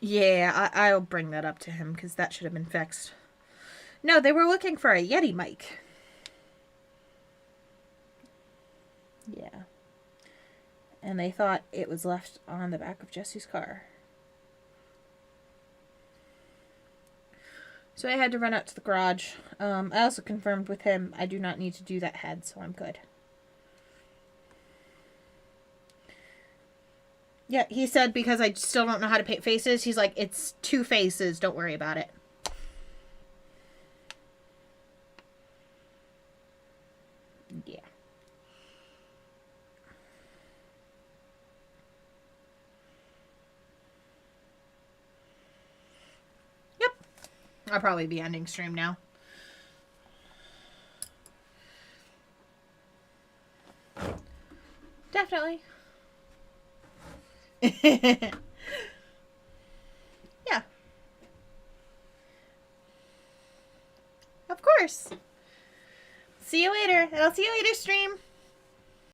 Yeah, I'll bring that up to him because that should have been fixed. No, they were looking for a Yeti mic. Yeah. And they thought it was left on the back of Jesse's car. So I had to run out to the garage. I also confirmed with him I do not need to do that head, so I'm good. Yeah, he said because I still don't know how to paint faces, he's like, it's 2 faces, don't worry about it. Yeah. Yep. I'll probably be ending stream now. Definitely. Yeah. Of course. See you later. And I'll see you later, stream.